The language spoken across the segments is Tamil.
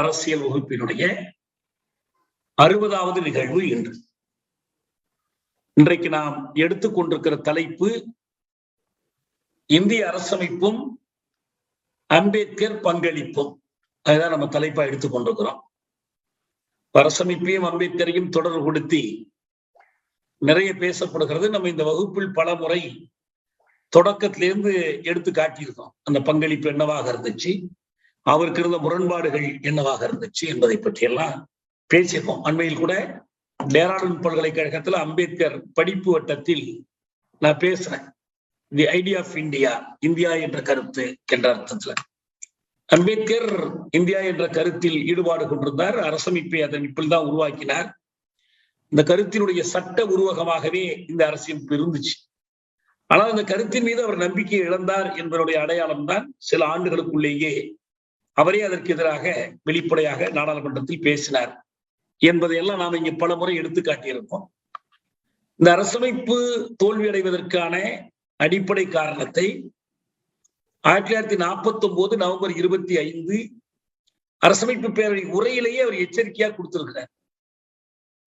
அரசியல் வகுப்பினுடைய 60வது நிகழ்வு என்று. இன்றைக்கு நாம் எடுத்துக்கொண்டிருக்கிற தலைப்பு இந்திய அரசமைப்பும் அம்பேத்கர் பங்களிப்பும். அதுதான் நம்ம தலைப்பா எடுத்துக்கொண்டிருக்கிறோம். அரசமைப்பையும் அம்பேத்கரையும் தொடர்புபடுத்தி நிறைய பேசப்படுகிறது. நம்ம இந்த வகுப்பில் பல முறை தொடக்கத்திலிருந்து எடுத்து காட்டியிருக்கோம். அந்த பங்களிப்பு என்னவாக இருந்துச்சு, அவருக்கு இருந்த முரண்பாடுகள் என்னவாக இருந்துச்சு என்பதை பற்றியெல்லாம் பேசியிருக்கோம். அண்மையில் கூட டேராடூன் பல்கலைக்கழகத்துல அம்பேத்கர் படிப்பு வட்டத்தில் நான் பேசுறேன். The idea of India, India என்ற கருத்து என்ற அர்த்தத்துல அம்பேத்கர் இந்தியா என்ற கருத்தில் ஈடுபாடு கொண்டிருந்தார். அரசமைப்பை அதன் இப்படிதான் உருவாக்கினார். இந்த கருத்தினுடைய சட்ட உருவகமாகவே இந்த அரசியமைப்பு இருந்துச்சு. ஆனால் அந்த கருத்தின் மீது அவர் நம்பிக்கை இழந்தார் என்பதனுடைய அடையாளம் தான் சில ஆண்டுகளுக்குள்ளேயே அவரே அதற்கு எதிராக வெளிப்படையாக நாடாளுமன்றத்தில் பேசினார் என்பதையெல்லாம் நாம் இங்கே பல முறை எடுத்து காட்டியிருக்கோம். இந்த அரசமைப்பு தோல்வியடைவதற்கான அடிப்படை காரணத்தை 1949 நவம்பர் 25 அரசமைப்பு பேரவை உரையிலேயே அவர் எச்சரிக்கையா கொடுத்திருக்கிறார்.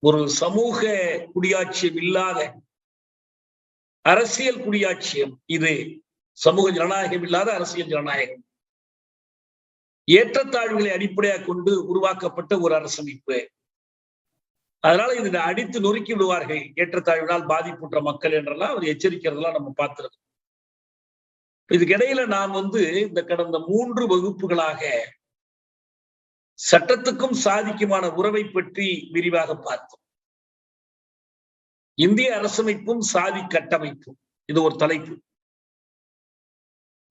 ஒரு சமூக குடியாட்சியம் இல்லாத அரசியல் குடியாட்சியம் இது, சமூக ஜனநாயகம் இல்லாத அரசியல் ஜனநாயகம், ஏற்றத்தாழ்வுகளை அடிப்படையாக கொண்டு உருவாக்கப்பட்ட ஒரு அரசமைப்பு. அதனால இதை அடித்து நொறுக்கி விடுவார்கள் ஏற்றத்தாழ்வினால் பாதிப்புற்ற மக்கள் என்றெல்லாம் அவர் எச்சரிக்கிறதெல்லாம் நம்ம பார்த்திருக்கோம். இதுக்கிடையில நாம் இந்த கடந்த 3 வகுப்புகளாக சட்டத்துக்கும் சாதிக்குமான உறவை பற்றி விரிவாக பார்த்தோம். இந்திய அரசமைப்பும் சாதி கட்டமைப்பும் இது ஒரு தலைப்பு.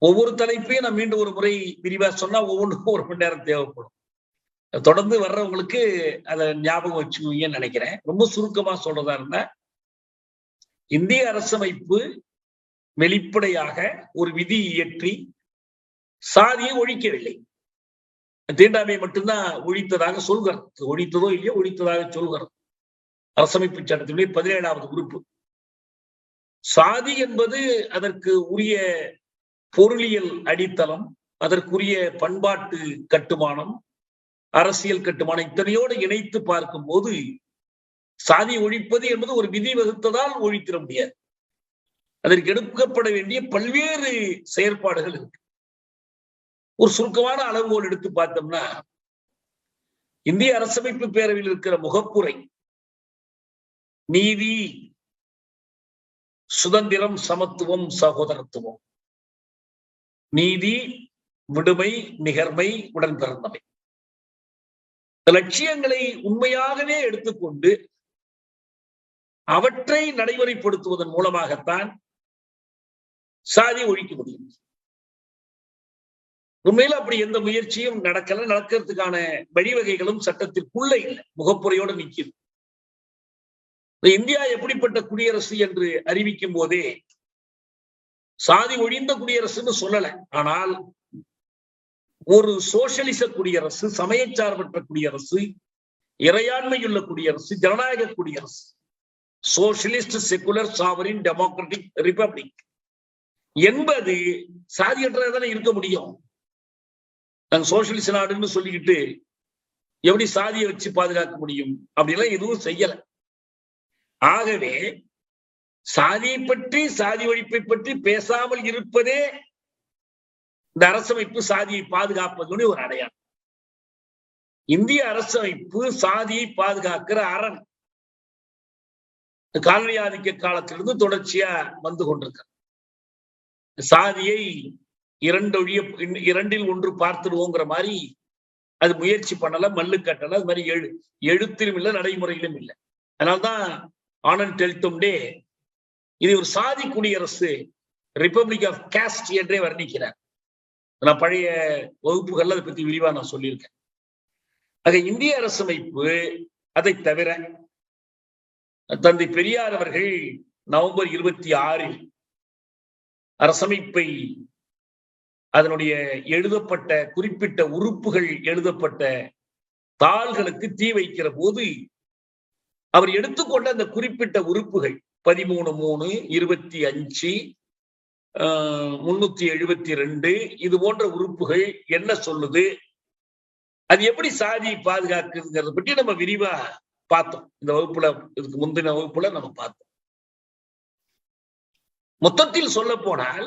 ஒவ்வொரு தலைப்பையும் நான் மீண்டும் ஒரு முறை விரிவா சொன்னா ஒவ்வொன்றுக்கும் 1 மணி நேரம் தேவைப்படும். தொடர்ந்து வர்றவங்களுக்கு அதை ஞாபகம் வச்சுக்குவீங்கன்னு நினைக்கிறேன். ரொம்ப சுருக்கமா சொல்றதா இருந்தா, இந்திய அரசமைப்பு வெளிப்படையாக ஒரு விதி இயற்றி சாதியை ஒழிக்கவில்லை. தீண்டாமையை மட்டும்தான் ஒழித்ததாக சொல்கிறது. ஒழித்ததோ இல்லையோ ஒழித்ததாக சொல்கிறது. அரசமைப்பு சட்டத்தினுடைய 17வது உறுப்பு. சாதி என்பது அதற்கு உரிய பொருளியல் அடித்தளம், அதற்குரிய பண்பாட்டு கட்டுமானம், அரசியல் கட்டுமானம் இத்தனையோடு இணைத்து பார்க்கும் போது சாதி ஒழிப்பது என்பது ஒரு விதி வகுத்ததால் ஒழித்திட முடியாது. அதற்கு எடுக்கப்பட வேண்டிய பல்வேறு செயற்பாடுகள் இருக்கு. ஒரு சுருக்கமான அளவுகோல் எடுத்து பார்த்தோம்னா, இந்திய அரசமைப்பு பேரவையில் இருக்கிற முகப்புரை நீதி, சுதந்திரம், சமத்துவம், சகோதரத்துவம், நீதி, விடுமை, நிகர்மை, உடன் பிறந்தமை, லட்சியங்களை உண்மையாகவே எடுத்துக்கொண்டு அவற்றை நடைமுறைப்படுத்துவதன் மூலமாகத்தான் சாதி ஒழிக்க முடியும். உண்மையில அப்படி எந்த முயற்சியும் நடக்கல. நடக்கிறதுக்கான வழிவகைகளும் சட்டத்திற்குள்ள இல்லை, முகப்புரையோடு நிற்கிது. இந்தியா எப்படிப்பட்ட குடியரசு என்று அறிவிக்கும் போதே சாதி ஒழிந்த குடியரசுன்னு சொல்லல. ஆனால் ஒரு சோசியலிச குடியரசு, சமயச்சார்பற்ற குடியரசு, இறையாண்மையுள்ள குடியரசு, ஜனநாயக குடியரசு, socialist secular sovereign democratic republic என்பது சாதியற்றதானே இருக்க முடியும். நாங்க சோசியலிச நாடுன்னு சொல்லிக்கிட்டு எப்படி சாதியை வச்சு பாதுகாக்க முடியும்? அப்படிலாம் எதுவும் செய்யல. ஆகவே சாதியை பற்றி, சாதி ஒழிப்பை பற்றி பேசாமல் இருப்பதே இந்த அரசமைப்பு சாதியை பாதுகாப்பதுன்னு ஒரு அடையாளம். இந்திய அரசமைப்பு சாதியை பாதுகாக்கிற அரண். காலனி ஆதிக்க காலத்திலிருந்து தொடர்ச்சியா வந்து கொண்டிருக்க சாதியை 2 ஒன்று பார்த்துடுவோங்கிற மாதிரி அது முயற்சி பண்ணல, மல்லு கட்டல. அது மாதிரி எழுத்திலும் இல்லை, நடைமுறையிலும் இல்லை. அதனால்தான் ஆனந்த் டெல்தும்டே இது ஒரு சாதி குடியரசு, ரிபப்ளிக் ஆஃப் காஸ்ட் என்றே வர்ணிக்கிறார். நான் பழைய வகுப்புகள்ல அதை பத்தி விரிவா நான் சொல்லியிருக்கேன். ஆக இந்திய அரசமைப்பு அதை தவிர தந்தை பெரியார் அவர்கள் நவம்பர் 26 அரசமைப்பை அதனுடைய எழுதப்பட்ட குறிப்பிட்ட உறுப்புகள் எழுதப்பட்ட தாள்களுக்கு தீ வைக்கிற போது அவர் எடுத்துக்கொண்ட அந்த குறிப்பிட்ட உறுப்புகள் 13(3), 25, 372 இது போன்ற உறுப்புகள் என்ன சொல்லுது, அது எப்படி சாதி பாதுகாக்குங்கிறத பற்றி நம்ம விரிவா பார்த்தோம். இந்த வகுப்புல, இதுக்கு முந்தின வகுப்புல நம்ம பார்த்தோம். மொத்தத்தில் சொல்ல போனால்,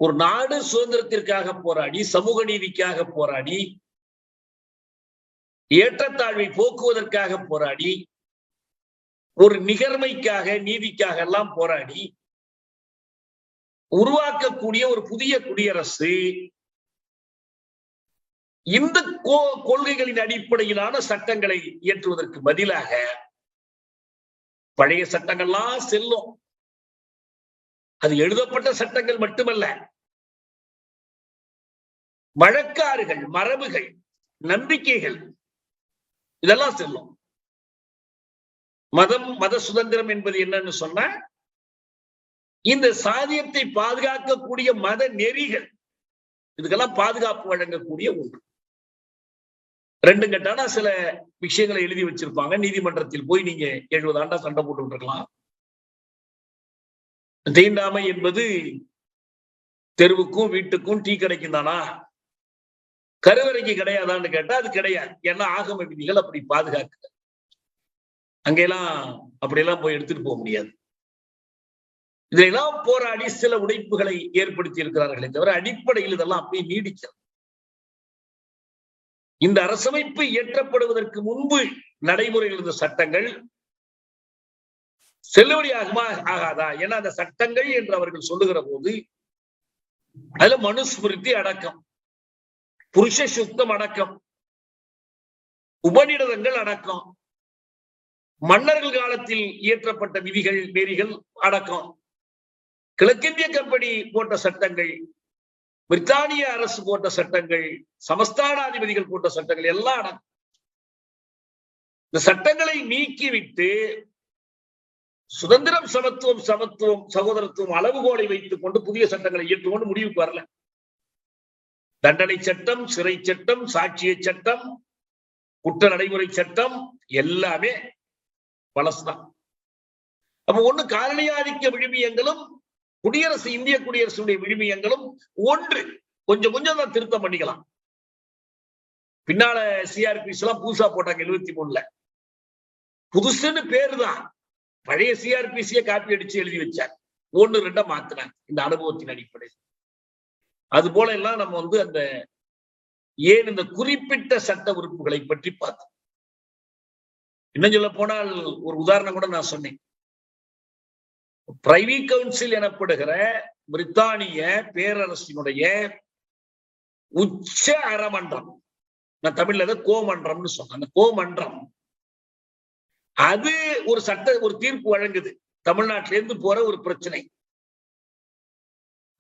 ஒரு நாடு சுதந்திரத்திற்காக போராடி, சமூக நீதிக்காக போராடி, ஏற்றத்தாழ்வை போக்குவதற்காக போராடி, ஒரு நிகர்மைக்காக, நீதிக்காக எல்லாம் போராடி உருவாக்கக்கூடிய ஒரு புதிய குடியரசு இந்த கொள்கைகளின் அடிப்படையிலான சட்டங்களை இயற்றுவதற்கு பதிலாக பழைய சட்டங்கள்லாம் செல்லும். அது எழுதப்பட்ட சட்டங்கள் மட்டுமல்ல, வழக்காறுகள், மரபுகள், நம்பிக்கைகள் இதெல்லாம் செல்லும். மத சுதந்திரம் என்பது என்னன்னு சொன்னா, இந்த சாதியத்தை பாதுகாக்கக்கூடிய மத நெறிகள், இதுக்கெல்லாம் பாதுகாப்பு வழங்கக்கூடிய ஒன்று. ரெண்டு கட்டான சில விஷயங்களை எழுதி வச்சிருப்பாங்க. நீதிமன்றத்தில் போய் நீங்க 70 ஆண்டா சண்டை போட்டு இருக்கலாம். தீண்டாமை என்பது தெருவுக்கும் வீட்டுக்கும் டீ கடைக்கும் தானா, கருவறைக்கு கிடையாதான்னு கேட்டா அது கிடையாது. ஏன்னா ஆகம விதிகள் அப்படி பாதுகாக்க, அங்கெல்லாம் அப்படியெல்லாம் போய் எடுத்துட்டு போக முடியாது. இதெல்லாம் போராடி சில உடைப்புகளை ஏற்படுத்தி இருக்கிறார்களே தவிர அடிப்படையில் இதெல்லாம் அப்படியே நீடிக்கிறது. இந்த அரசமைப்பு இயற்றப்படுவதற்கு முன்பு நடைமுறையில் இருந்த சட்டங்கள் செல்லுபடியாகுமா ஆகாதா? ஏன்னா அந்த சட்டங்கள் என்று அவர்கள் சொல்லுகிற போது அதுல மனுஸ்மிருதி அடக்கம், புருஷ சுத்தம் அடக்கம், உபநிடதங்கள் அடக்கம், மன்னர்கள் காலத்தில் இயற்றப்பட்ட விதிகள் நெறிகள் அடக்கம், கிழக்கிந்திய கம்பெனி போட்ட சட்டங்கள், பிரித்தானிய அரசு போட்ட சட்டங்கள், சமஸ்தானாதிபதிகள் போட்ட சட்டங்கள் எல்லாம் அடக்கம். இந்த சட்டங்களை நீக்கிவிட்டு சுதந்திரம், சமத்துவம், சகோதரத்துவம் அளவுகோலை வைத்துக் கொண்டு புதிய சட்டங்களை இயற்றுக்கொண்டு முடிவுக்கு வரல. தண்டனை சட்டம், சிறை சட்டம், சாட்சிய சட்டம், குற்ற நடைமுறை சட்டம் எல்லாமே பழசுதான். அப்ப ஒண்ணு காலனியாதிக்க விழுமியங்களும் குடியரசு, இந்திய குடியரசுடைய விழுமியங்களும் ஒன்று. கொஞ்சம் கொஞ்சம் தான் திருத்தம் பண்ணிக்கலாம். பின்னால சிஆர்பிஸ் எல்லாம் புதுசா போட்டாங்க 73ல. புதுசுன்னு பேரு தான், பழைய சிஆர்பிசிய காப்பி அடிச்சு எழுதி வச்சாங்க. 1-2 மாத்தினாங்க இந்த அனுபவத்தின் அடிப்படையில். அது போல எல்லாம் நம்ம அந்த ஏன் இந்த குறிப்பிட்ட சட்ட உறுப்புகளை பற்றி பார்த்தோம். இன்னும் சொல்ல போனால் ஒரு உதாரணம் கூட நான் சொன்னேன். பிரைவி கவுன்சில் எனப்படுகிற பிரித்தானிய பேரரசினுடைய உச்ச அறமன்றம், நான் தமிழ்ல கோமன்றம்னு சொன்னேன். அந்த கோமன்றம் அது ஒரு தீர்ப்பு வழங்குது. தமிழ்நாட்டில இருந்து போற ஒரு பிரச்சனை,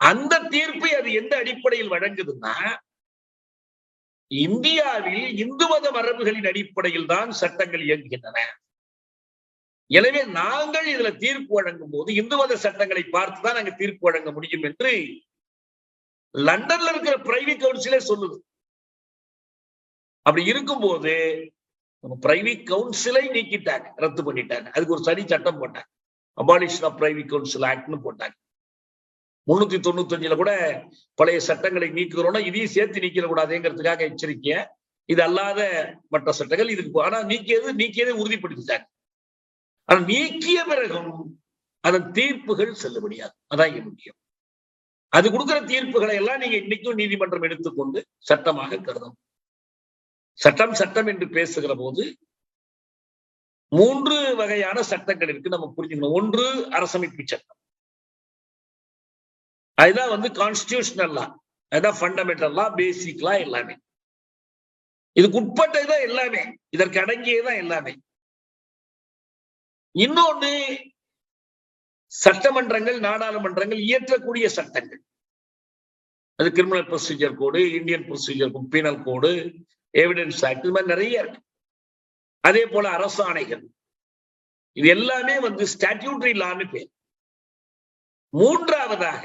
அந்த தீர்ப்பை அது எந்த அடிப்படையில் வழங்குதுன்னா, இந்தியாவில் இந்து மத மரபுகளின் அடிப்படையில் தான் சட்டங்கள் இயங்குகின்றன. எனவே நாங்கள் இதுல தீர்ப்பு வழங்கும் போது இந்து மத சட்டங்களை பார்த்துதான் நாங்க தீர்ப்பு வழங்க முடியும் என்று லண்டன்ல இருக்கிற பிரைவி கவுன்சிலே சொல்லுது. அப்படி இருக்கும்போது பிரைவி கவுன்சிலை நீக்கிட்டாங்க, ரத்து பண்ணிட்டாங்க. அதுக்கு ஒரு தனி சட்டம் போட்டாங்க, அபாலிஷன் ஆஃப் பிரைவி கவுன்சில் ஆக்ட்னு போட்டாங்க. 395ல கூட பழைய சட்டங்களை நீக்குறோம்னா இதையும் சேர்த்து நீக்கிட கூடாதுங்கிறதுக்காக எச்சரிக்கைய. இது அல்லாத மற்ற சட்டங்கள் இதுக்கு, ஆனா நீக்கியதை உறுதிப்படுத்திட்டாங்க. ஆனா நீக்கிய பிறகும் அதன் தீர்ப்புகள் செல்லுபடியாது. அதான் இங்க முக்கியம். அது கொடுக்கிற தீர்ப்புகளை எல்லாம் நீங்க இன்னைக்கும் நீதிமன்றம் எடுத்துக்கொண்டு சட்டமாக கருதணும். சட்டம் என்று பேசுகிற போது 3 வகையான சட்டங்கள் இருக்கு, நம்ம புரிஞ்சுக்கணும். 1 அரசமைப்பு சட்டம், அதுதான் கான்ஸ்டிடியூஷனல் லா, அதுதான் ஃபண்டமெண்டல் லா, பேசிக் லா எல்லாமே. இதுக்கு உட்பட்டதுதான் எல்லாமே, இதற்கு அடங்கியதுதான் எல்லாமே. இன்னொன்னு சட்டமன்றங்கள், நாடாளுமன்றங்கள் இயற்றக்கூடிய சட்டங்கள். அது கிரிமினல் ப்ரொசீஜர் கோடு, இந்தியன் ப்ரொசீஜர் பீனல் கோடு, எவிடன்ஸ் ஆக்ட், இது மாதிரி நிறைய இருக்கு. அதே போல அரசாணைகள், இது எல்லாமே ஸ்டாட்யூட்டரி லான்னு பேர். 3வதாக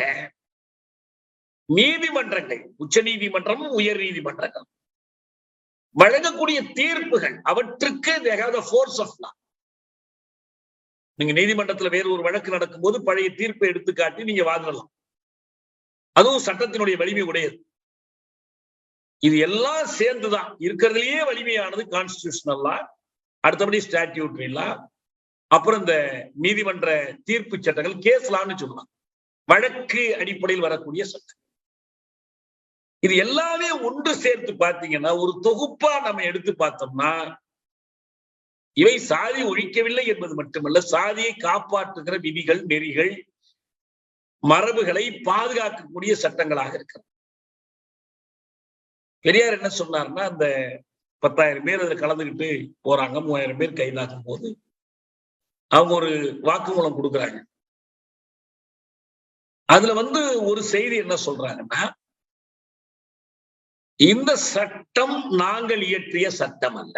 நீதிமன்றங்கள், உச்ச நீதிமன்றமும் உயர் நீதிமன்றங்கள் வழங்கக்கூடிய தீர்ப்புகள், அவற்றுக்கு they have the force of law. நீங்க நீதிமன்றத்துல வேறு ஒரு வழக்கு நடக்கும் போது பழைய தீர்ப்பை எடுத்து காட்டி நீங்க வாதிடலாம். அதுவும் சட்டத்தினுடைய வலிமை உடையது. இது எல்லாம் சேர்ந்துதான் இருக்கிறதுலயே வலிமையானது கான்ஸ்டிடியூஷனல் லா, அடுத்தபடி ஸ்டாட்யூட்டரி லா, அப்புறம் இந்த நீதிமன்ற தீர்ப்பு சட்டங்கள், கேஸ் லான்னு சொல்லலாம், வழக்கு அடிப்படையில் வரக்கூடிய சட்டம். இது எல்லாமே ஒன்று சேர்த்து பார்த்தீங்கன்னா ஒரு தொகுப்பா நம்ம எடுத்து பார்த்தோம்னா இவை சாதி ஒழிக்கவில்லை என்பது மட்டுமல்ல, சாதியை காப்பாற்றுகிற விதிகள், நெறிகள், மரபுகளை பாதுகாக்கக்கூடிய சட்டங்களாக இருக்கிறது. பெரியார் என்ன சொன்னார்னா, அந்த 10,000 பேர் அதுல கலந்துக்கிட்டு போறாங்க, 3000 பேர் கைதாகும் போது அவங்க ஒரு வாக்குமூலம் கொடுக்குறாங்க. அதுல ஒரு செய்தி என்ன சொல்றாங்கன்னா, இந்த சட்டம் நாங்கள் இயற்றிய சட்டம் அல்ல.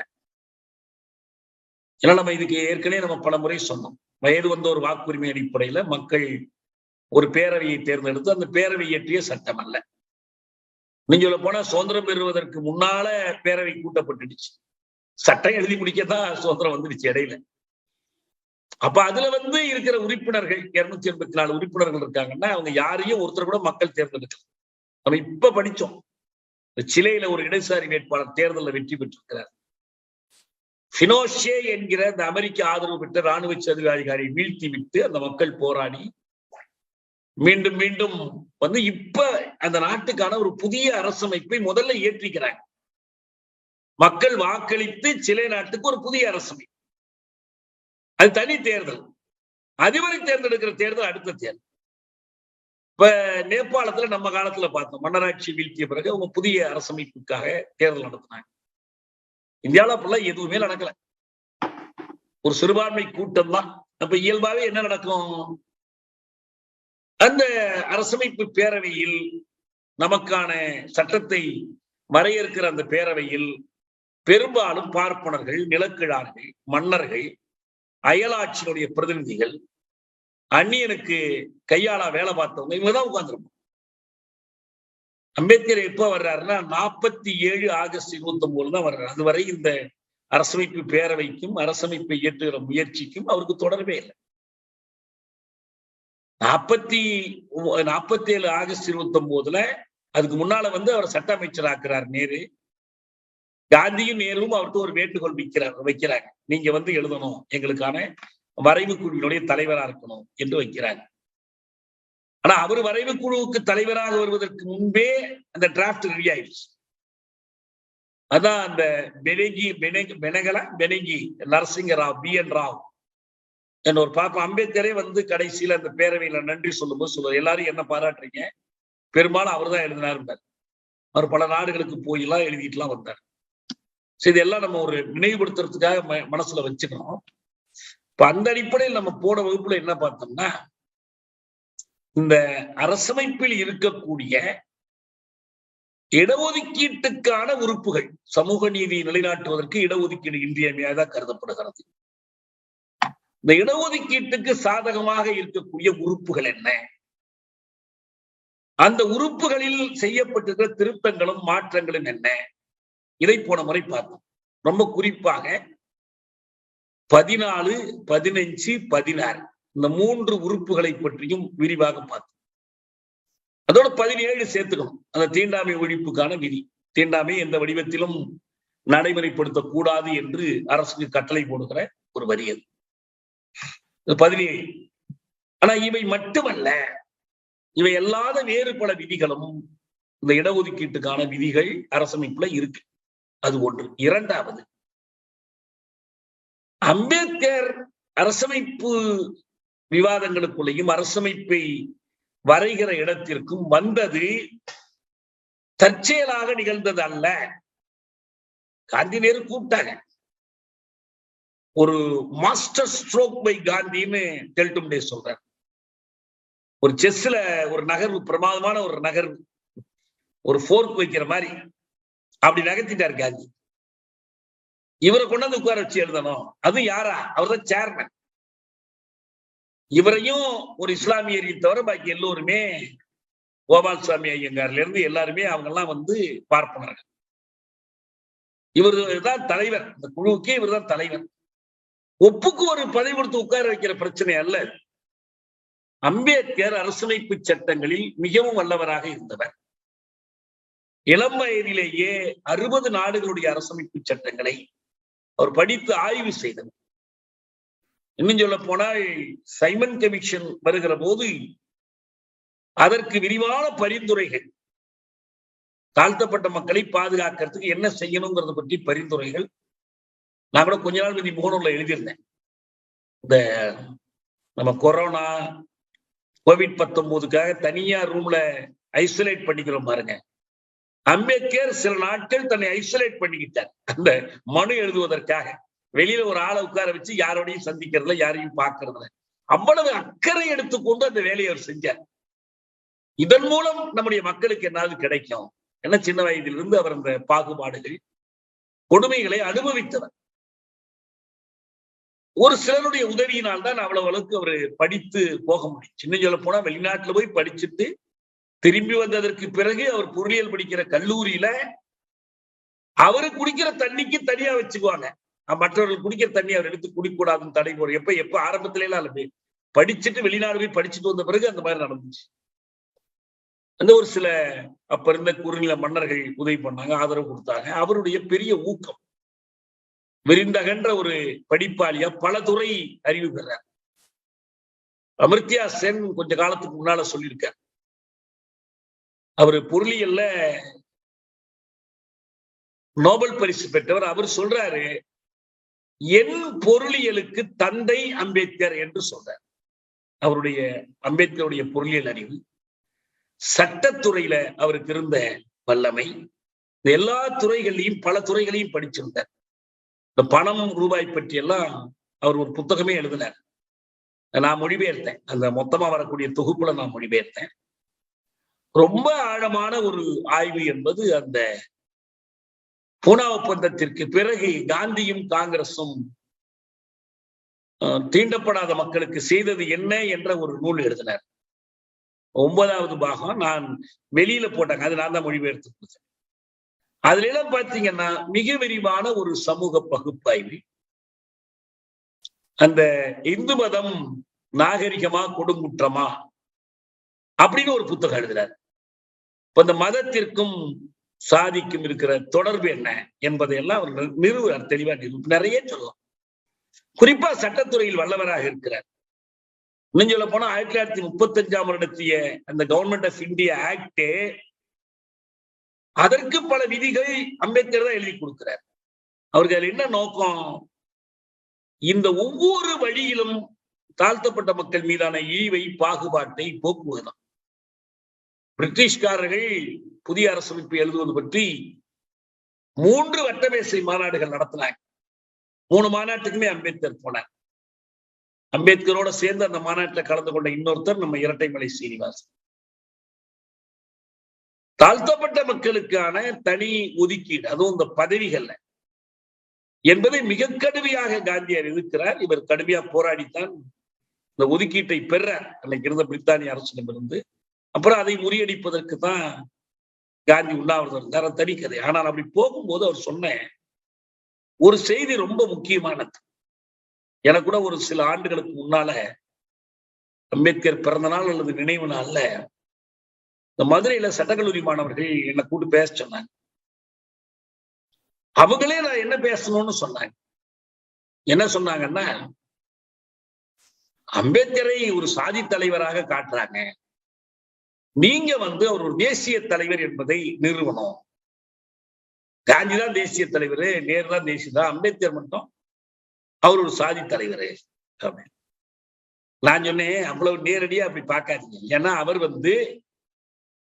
ஏன்னா நம்ம இதுக்கு ஏற்கனவே நம்ம பல முறை சொன்னோம். வயது வந்த ஒரு வாக்குரிமை அடிப்படையில மக்கள் ஒரு பேரவையை தேர்ந்தெடுத்து அந்த பேரவை இயற்றிய சட்டம் அல்ல. நீங்க சொல்ல போனா சுதந்திரம் பெறுவதற்கு முன்னால பேரவை கூட்டப்பட்டுடுச்சு, சட்டம் எழுதி முடிக்கத்தான் சுதந்திரம் வந்துடுச்சு இடையில. அப்ப அதுல இருக்கிற உறுப்பினர்கள் 284 உறுப்பினர்கள் இருக்காங்கன்னா அவங்க யாரையும் ஒருத்தர் கூட மக்கள் தேர்ந்தெடுக்கல. நம்ம இப்ப படிச்சோம், சிலையில ஒரு இடதுசாரி வேட்பாளர் தேர்தலில் வெற்றி பெற்றிருக்கிறார். பினோஷே என்கிற அந்த அமெரிக்க ஆதரவு பெற்ற ராணுவ அதிகாரியை வீழ்த்தி விட்டு அந்த மக்கள் போராடி மீண்டும் மீண்டும் இப்ப அந்த நாட்டுக்கான ஒரு புதிய அரசமைப்பை முதல்ல ஏற்றிக்கிறாங்க. மக்கள் வாக்களித்து சிலை நாட்டுக்கு ஒரு புதிய அரசமைப்பு, அது தனி தேர்தல். அதிபரை தேர்ந்தெடுக்கிற தேர்தல் அடுத்த தேர்தல். இப்ப நேபாளத்துல நம்ம காலத்துல பார்த்தோம், மன்னராட்சி வீழ்த்திய பிறகு அவங்க புதிய அரசமைப்புக்காக தேர்தல் நடத்தினாங்க. இந்தியாவில் அப்படிலாம் எதுவுமே நடக்கல, ஒரு சிறுபான்மை கூட்டம் தான். அப்ப இயல்பாவே என்ன நடக்கும், அந்த அரசமைப்பு பேரவையில் நமக்கான சட்டத்தை வரையறுக்கிற அந்த பேரவையில் பெரும்பாலும் பார்ப்பனர்கள், நிலக்கிழார்கள், மன்னர்கள், அயலாட்சியினுடைய பிரதிநிதிகள், அந்நியனுக்கு கையாளா வேலை பார்த்தவங்க, இவங்கதான் உட்கார்ந்துருப்போம். அம்பேத்கர் எப்ப வர்றாருன்னா 47 ஆகஸ்ட் 29 தான் வர்றாரு. அதுவரை இந்த அரசமைப்பு பேரவைக்கும் அரசமைப்பை இயற்றுகிற முயற்சிக்கும் அவருக்கு தொடர்பே இல்லை. 47 ஆகஸ்ட் 29 அதுக்கு முன்னால அவர் சட்ட அமைச்சர் ஆக்குறார் நேரு. காந்தியும் நேருவும் அவருக்கு ஒரு வேண்டுகோள் வைக்கிறாங்க, நீங்க எழுதணும், எங்களுக்கான வரைவு குழுவினுடைய தலைவரா இருக்கணும் என்று வைக்கிறாங்க. ஆனா அவர் வரைவு குழுவுக்கு தலைவராக வருவதற்கு முன்பே அந்த டிராப்ட் ரெடி ஆயிடுச்சு. அதான் அந்த பெனகி நரசிங்க ராவ், BN ராவ் என்ற ஒரு பாப்பா. அம்பேத்கரே கடைசியில அந்த பேரவையில நன்றி சொல்லும்போது சொல்லுவார், எல்லாரும் என்ன பாராட்டுறீங்க, பெரும்பாலும் அவர் தான் எழுதினார். அவர் பல நாடுகளுக்கு போயெல்லாம் எழுதிட்டுலாம் வந்தார். சரி, இதெல்லாம் நம்ம ஒரு நினைவுபடுத்துறதுக்காக மனசுல வச்சுக்கணும். இப்ப அந்த அடிப்படையில் நம்ம போன வகுப்புல என்ன பார்த்தோம்னா, இந்த அரசமைப்பில் இருக்கக்கூடிய இடஒதுக்கீட்டுக்கான உறுப்புகள், சமூக நீதியை நிலைநாட்டுவதற்கு இடஒதுக்கீடு இன்றியமையாததாக கருதப்படுகிறது. இந்த இடஒதுக்கீட்டுக்கு சாதகமாக இருக்கக்கூடிய உறுப்புகள் என்ன, அந்த உறுப்புகளில் செய்யப்பட்டிருக்கிற திருத்தங்களும் மாற்றங்களும் என்ன, இதை போன முறை பார்த்தோம். ரொம்ப குறிப்பாக 14, 15, 16 இந்த 3 உறுப்புகளை பற்றியும் விரிவாக பார்த்தோம். அதோட 17 சேர்த்துக்கணும், அந்த தீண்டாமை ஒழிப்புக்கான விதி. தீண்டாமை எந்த வடிவத்திலும் நடைமுறைப்படுத்தக்கூடாது என்று அரசுக்கு கட்டளை போடுகிற ஒரு வரி அது 17. ஆனா இவை மட்டுமல்ல, இவை அல்லாத வேறு பல விதிகளும் இந்த இடஒதுக்கீட்டுக்கான விதிகள் அரசமைப்புல இருக்கு. அது ஒன்று. இரண்டாவது, அம்பேத்கர் அரசமைப்பு விவாதங்களுக்குள்ளேயும் அரசமைப்பை வரைகிற இடத்திற்கும் வந்தது தற்செயலாக நிகழ்ந்தது அல்ல. காந்தி நேரு கூப்பிட்டாங்க, ஒரு மாஸ்டர் ஸ்ட்ரோக் பை காந்தின்னு டெல்டும் டே சொல்றார். ஒரு செஸ்ல ஒரு நகர்வு, பிரமாதமான ஒரு நகர்வு, ஒரு ஃபோர்க் வைக்கிற மாதிரி அப்படி நகர்த்திட்டார் காந்தி. இவரை கொண்டாந்து உட்கார வச்சு எழுதணும். அது யாரா, அவர் தான் சேர்மன். இவரையும் ஒரு இஸ்லாமியரை தவிர பாக்கி எல்லோருமே, கோபால்சாமி ஐயங்கார்ல இருந்து எல்லாருமே அவங்க எல்லாம் பார்ப்பனர்கள். இவர் தான் தலைவர், இந்த குழுவுக்கே இவர் தான் தலைவர். ஒப்புக்கு ஒரு பதவி கொடுத்து உட்கார வைக்கிற பிரச்சனை அல்ல. அம்பேத்கர் அரசமைப்பு சட்டங்களில் மிகவும் வல்லவராக இருந்தவர். இளம் வயதிலேயே 60 நாடுகளுடைய அரசமைப்பு சட்டங்களை அவர் படித்து ஆய்வு செய்தார். இன்னும் சொல்ல போனால் சைமன் கமிஷன் வருகிற போது அதற்கு விரிவான பரிந்துரைகள், தாழ்த்தப்பட்ட மக்களை பாதுகாக்கிறதுக்கு என்ன செய்யணுங்கிறத பற்றி பரிந்துரைகள் நான் கூட கொஞ்ச நாள் முந்தி முகநூல்ல எழுதியிருந்தேன். இந்த நம்ம கொரோனா COVID-19க்காக தனியா ரூம்ல ஐசோலேட் பண்ணிக்கிறோம் பாருங்க. அம்பேத்கர் சில நாட்கள் தன்னை ஐசோலேட் பண்ணிக்கிட்டார் அந்த மனு எழுதுவதற்காக. வெளியில ஒரு ஆளை உட்கார வச்சு யாரோடையும் சந்திக்கிறதுல, யாரையும் பார்க்கறதுல அவ்வளவு அக்கறை எடுத்துக்கொண்டு அந்த வேலையை அவர் செஞ்சார். இதன் மூலம் நம்முடைய மக்களுக்கு என்னாவது கிடைக்கும். ஏன்னா சின்ன வயதிலிருந்து அவர் அந்த பாகுபாடுகள், கொடுமைகளை அனுபவித்தவர். ஒரு சிலருடைய உதவியினால் தான் அவ்வளவு அளவுக்கு அவர் படித்து போக முடியும். சின்ன சொல்ல போனா வெளிநாட்டுல போய் படிச்சுட்டு திரும்பி வந்ததற்கு பிறகு அவர் பொருளியல் படிக்கிற கல்லூரியில அவரு குடிக்கிற தண்ணிக்கு தனியா வச்சுக்குவாங்க. மற்றவர்கள் குடிக்கிற தண்ணி அவர் எடுத்து குடிக்கூடாதுன்னு தடை போடுற எப்ப ஆரம்பத்தில எல்லாம் அல்ல, படிச்சுட்டு வெளிநாடு போய் படிச்சுட்டு வந்த பிறகு அந்த மாதிரி நடந்துச்சு. அந்த ஒரு சில அப்ப இருந்த குறுநில மன்னர்கள் உதவி பண்ணாங்க, ஆதரவு கொடுத்தாங்க. அவருடைய பெரிய ஊக்கம், விரிந்தகன்ற ஒரு படிப்பாளியா பல துறை அறிவு பெறார். அமர்த்தியா சென் கொஞ்ச காலத்துக்கு முன்னால சொல்லியிருக்கார், அவரு பொருளியல்ல நோபல் பரிசு பெற்றவர். அவர் சொல்றாரு, என் பொருளியலுக்கு தந்தை அம்பேத்கர் என்று சொல்றார். அவருடைய அம்பேத்கருடைய பொருளியல் அறிவு, சட்டத்துறையில அவருக்கு இருந்த வல்லமை, எல்லா துறைகளையும் பல துறைகளையும் படிச்சிருந்தார். இந்த பணம் ரூபாய் பற்றி எல்லாம் அவர் ஒரு புத்தகமே எழுதினார். நான் மொழிபெயர்த்தேன், அந்த மொத்தமா வரக்கூடிய தொகுப்புல நான் மொழிபெயர்த்தேன். ரொம்ப ஆழமான ஒரு ஆய்வு என்பது அந்த பூனா ஒப்பந்தத்திற்கு பிறகு காந்தியும் காங்கிரசும் தீண்டப்படாத மக்களுக்கு செய்தது என்ன என்ற ஒரு நூல் எழுதினார். 9வது பாகம் நான் வெளியில போட்டாங்க, அது நான் தான் மொழிபெயர்த்து கொடுத்தேன். அதுல எல்லாம் பாத்தீங்கன்னா மிக விரிவான ஒரு சமூக பகுப்பாய்வு. அந்த இந்து மதம் நாகரிகமா கொடுங்குற்றமா அப்படின்னு ஒரு புத்தகம் எழுதுறாரு. இப்ப இந்த மதத்திற்கும் சாதிக்கும் இருக்கிற தொடர்பு என்ன என்பதையெல்லாம் அவர் நிறுவுறார், தெளிவா நிறைய சொல்லலாம். குறிப்பா சட்டத்துறையில் வல்லவராக இருக்கிறார். இன்னும் சொல்ல போனா 1935ஆம் வருடத்திய அந்த கவர்மெண்ட் ஆஃப் இந்தியா ஆக்ட், அதற்கு பல விதிகள் அம்பேத்கர் தான் எழுதி கொடுக்கிறார். அவருக்கு அதுல என்ன நோக்கம், இந்த ஒவ்வொரு வழியிலும் தாழ்த்தப்பட்ட மக்கள் மீதான இழிவை, பாகுபாட்டை போக்குவதுதான். பிரிட்டிஷ்காரர்கள் புதிய அரசமைப்பு எழுதுவது பற்றி 3 வட்டமேசை மாநாடுகள் நடத்தினாங்க. 3 மாநாட்டுக்குமே அம்பேத்கர் போனார். அம்பேத்கரோட சேர்ந்து அந்த மாநாட்டில் கலந்து கொண்ட இன்னொருத்தர் நம்ம இரட்டைமலை சீனிவாசன். தாழ்த்தப்பட்ட மக்களுக்கான தனி ஒதுக்கீடு, அதுவும் இந்த பதவிகள்ல என்பதை மிக கடுமையாக காந்தியார் எதிர்க்கிறார். இவர் கடுமையா போராடித்தான் இந்த ஒதுக்கீட்டை பெறார் அன்னைக்கு இருந்த பிரித்தானிய அரசிடமிருந்து. அப்புறம் அதை முறியடிப்பதற்கு தான் காந்தி உண்ணாவிரதம் இருந்தார், தனி கதை. ஆனால் அப்படி போகும்போது அவர் சொன்ன ஒரு செய்தி ரொம்ப முக்கியமானது. எனக்கு கூட ஒரு சில ஆண்டுகளுக்கு முன்னால அம்பேத்கர் பிறந்த நாள் அல்லது நினைவு நாள்ல இந்த மதுரையில சட்டக்கல்லூரி மாணவர்கள் என்னை கூட்டு பேச சொன்னாங்க. அவங்களே நான் என்ன பேசணும்னு சொன்னாங்க. என்ன சொன்னாங்கன்னா, அம்பேத்கரை ஒரு சாதி தலைவராக காட்டுறாங்க, நீங்க அவர் ஒரு தேசிய தலைவர் என்பதை நிறுவனம். காந்தி தான் தேசிய தலைவர், நேரு தான் தேசிய தான், அம்பேத்கர் மட்டும் அவர் ஒரு சாதி தலைவர் அப்படின்னு. நான் சொன்னேன், அவ்வளவு நேரடியா அப்படி பார்க்காதீங்க. ஏன்னா அவர்